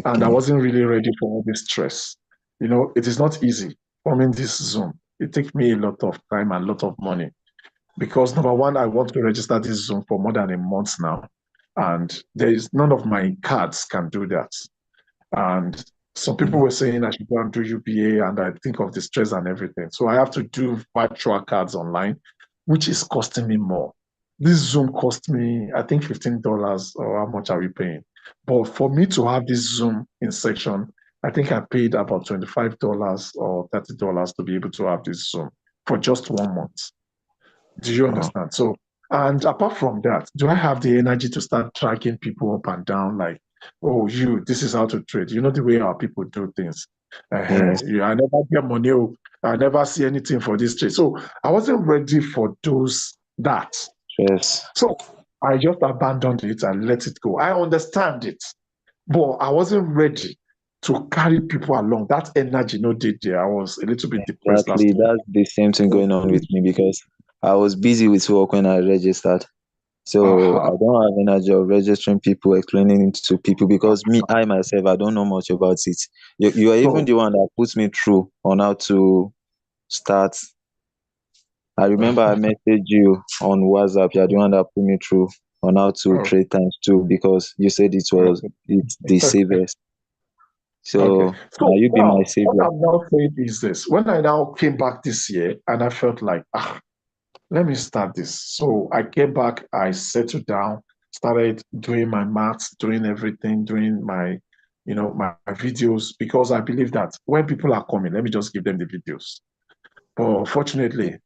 and I Okay. wasn't really ready for all this stress. You know, it is not easy forming this Zoom. It takes me a lot of time and a lot of money because number one, I want to register this Zoom for more than a month now, and there is none of my cards can do that. And some people were saying I should go and do UBA, and I think of the stress and everything. So I have to do virtual cards online, which is costing me more. This Zoom cost me, I think, $15, or how much are we paying? But for me to have this Zoom in section, I think I paid about $25 or $30 to be able to have this Zoom for just 1 month. Do you understand? So, and apart from that, do I have the energy to start tracking people up and down? Like, oh, this is how to trade. You know the way our people do things. Yes. I never get money. I never see anything for this trade. So I wasn't ready for that. Yes. So I just abandoned it and let it go. I understand it, but I wasn't ready to carry people along. That energy no did there. I was a little bit depressed last Exactly. week. That's the same thing going on with me because I was busy with work when I registered. So I don't have energy of registering people, explaining it to people because I myself, I don't know much about it. You are even the one that puts me through on how to start. I remember I messaged you on WhatsApp. You're the one that put me through on how to trade times two because you said it's the safest. So Okay. now So you be my now, what savior. I'm now saying is this. When I now came back this year and I felt like, let me start this. So I came back, I settled down, started doing my maths, doing everything, doing my videos, because I believe that when people are coming, let me just give them the videos. But unfortunately,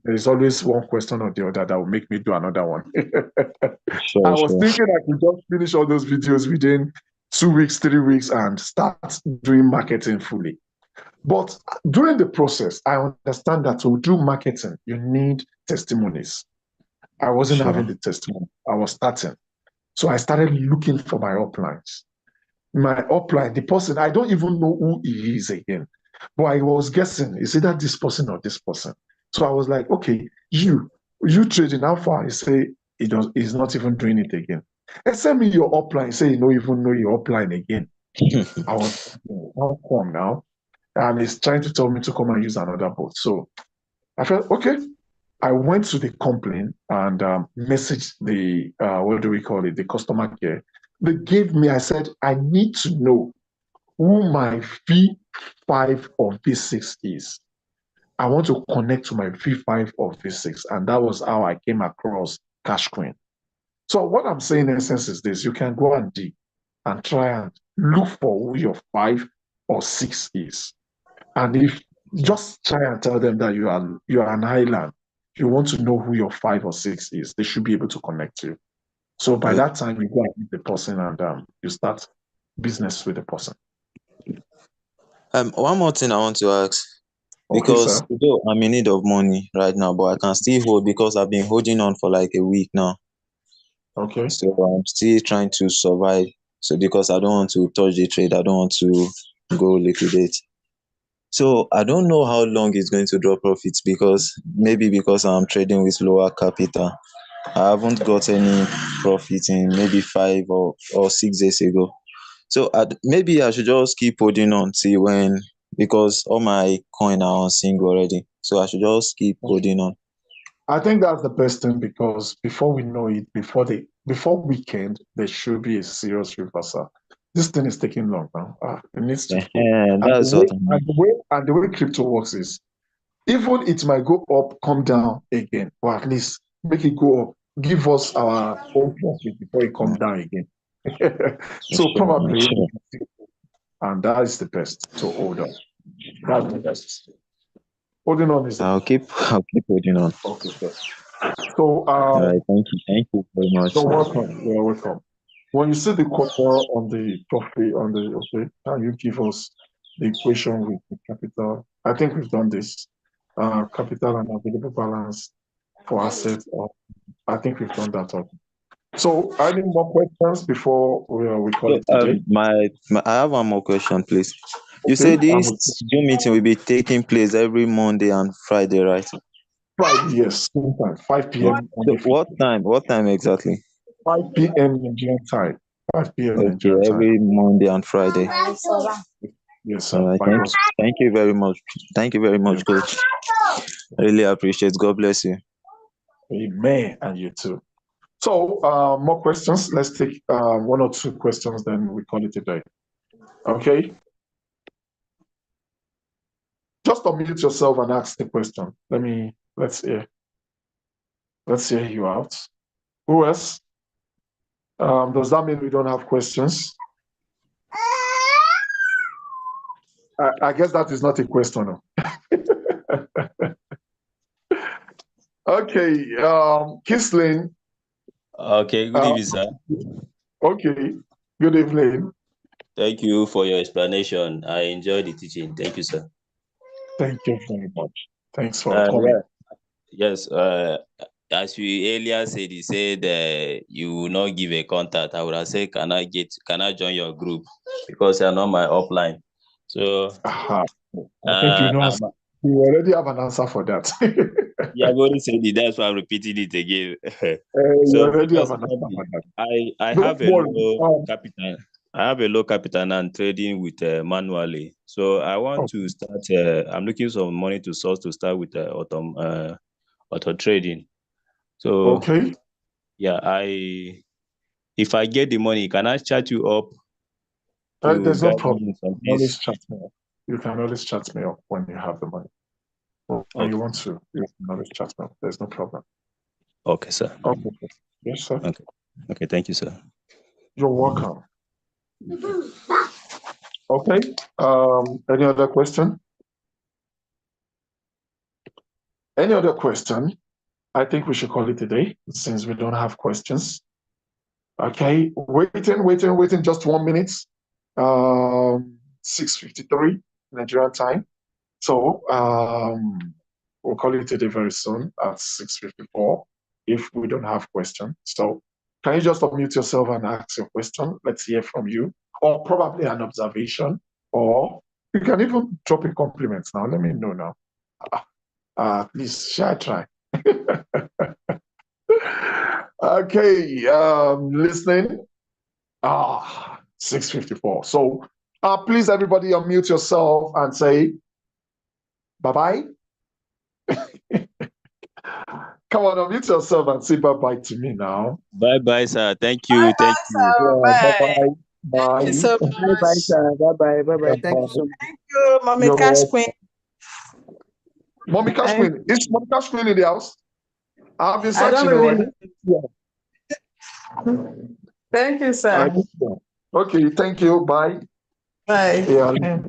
there is always one question or the other that will make me do another one. I Sure, was sure. thinking I could just finish all those videos within 2 weeks, 3 weeks, and start doing marketing fully. But during the process, I understand that to do marketing, you need testimonies. I wasn't having Sure. the testimony. I was starting. So I started looking for my uplines. My upline, the person, I don't even know who he is again. But I was guessing, is either this person or this person. So I was like, okay, you trading, how far? He say he's not even doing it again. And send me your upline. Say you don't even know your upline again. I was, how come now? And he's trying to tell me to come and use another bot. So I felt, okay. I went to the complaint and messaged the, what do we call it, the customer care. They gave me, I said, I need to know who my V5 or V6 is. I want to connect to my V5 or V6. And that was how I came across Cash Queen. So what I'm saying in essence is this, you can go and dig and try and look for who your 5 or 6 is. And if just try and tell them that you are an island, you want to know who your 5 or 6 is, they should be able to connect you. So by that time, you go and meet the person and you start business with the person. One more thing I want to ask. Okay, Because sir. though I'm in need of money right now, but I can still hold because I've been holding on for like a week now. Okay. So I'm still trying to survive. So because I don't want to touch the trade, I don't want to go liquidate. So I don't know how long it's going to draw profits because maybe because I'm trading with lower capital. I haven't got any profit in maybe 5 or 6 days ago. So maybe I should just keep holding on till when, because all my coin are on single already. So I should just keep holding on. I think that's the best thing because before we know it, before weekend, there should be a serious reversal. This thing is taking long now. It needs to go. And the That's way what I mean. and the way crypto works is even it might go up, come down again, or at least make it go up, give us our own profit before it come down again. So probably, Sure. and that is the best to hold on. That's the best. Holding on is the I'll keep holding on. okay. Sir. So All right, thank you very much. you're welcome. You're welcome. When you see the quarter on the profit okay, can you give us the equation with the capital? I think we've done this. Capital and available balance for assets. I think we've done that already. So, any more questions before we call it a day? I have one more question, please. You said this Zoom meeting will be taking place every Monday and Friday, right? Friday, yes, same time, 5 p.m. So what time? What time exactly? 5 p.m. Nigerian time. 5 p.m. Okay, Nigerian time. every Monday and Friday. Yes, sir. All right, thank you very much. Thank you very much, Coach. I really appreciate it. God bless you. Amen, and you too. So, more questions. Let's take 1 or 2 questions, then we call it a day. Okay. Just unmute yourself and ask the question. Let's hear you out. Who else? Does that mean we don't have questions? I guess that is not a question. Okay, Kislin. Okay, good evening, sir. Okay, good evening. Thank you for your explanation. I enjoyed the teaching. Thank you, sir. Thank you very much. Thanks for coming. Yes, as we earlier said, you said you will not give a contact. I would have said, can I join your group? Because you're not my upline. So I think you already have an answer for that. Yeah, I've already said it. That's why I'm repeating it again. You already have an answer for that. I have a low capital. I have a low capital and trading with manually. So I want to start. I'm looking for money to source to start with auto trading. So yeah, if I get the money, can I chat you up? There's no problem. You can always chat me up when you have the money. When you want to, you can always chat me up. There's no problem. Okay, sir. Okay. Yes, sir. Okay, thank you, sir. You're welcome. Okay. Any other question? Any other question? I think we should call it a day since we don't have questions. Okay. Waiting just 1 minute. 6:53 Nigerian time. So we'll call it a day very soon at 6:54 if we don't have questions. So can you just unmute yourself and ask your question? Let's hear from you, or probably an observation, or you can even drop in compliments now. Let me know now. Please, shall I try? Okay, listening. 6:54. So please, everybody, unmute yourself and say bye-bye. Come on, unmute yourself and say bye-bye to me now. Bye-bye, sir. Thank you. Thank you. Bye-bye. Bye. Thank you so much. Bye-bye, sir. Bye-bye. Bye-bye. Thank you so much. Thank you, Mommy Cash Queen. Mommy Cash Queen. Is Mommy Cash Queen in the house? I've been searching already. Thank you, sir. Okay, thank you. Bye. Bye. Yeah. Bye.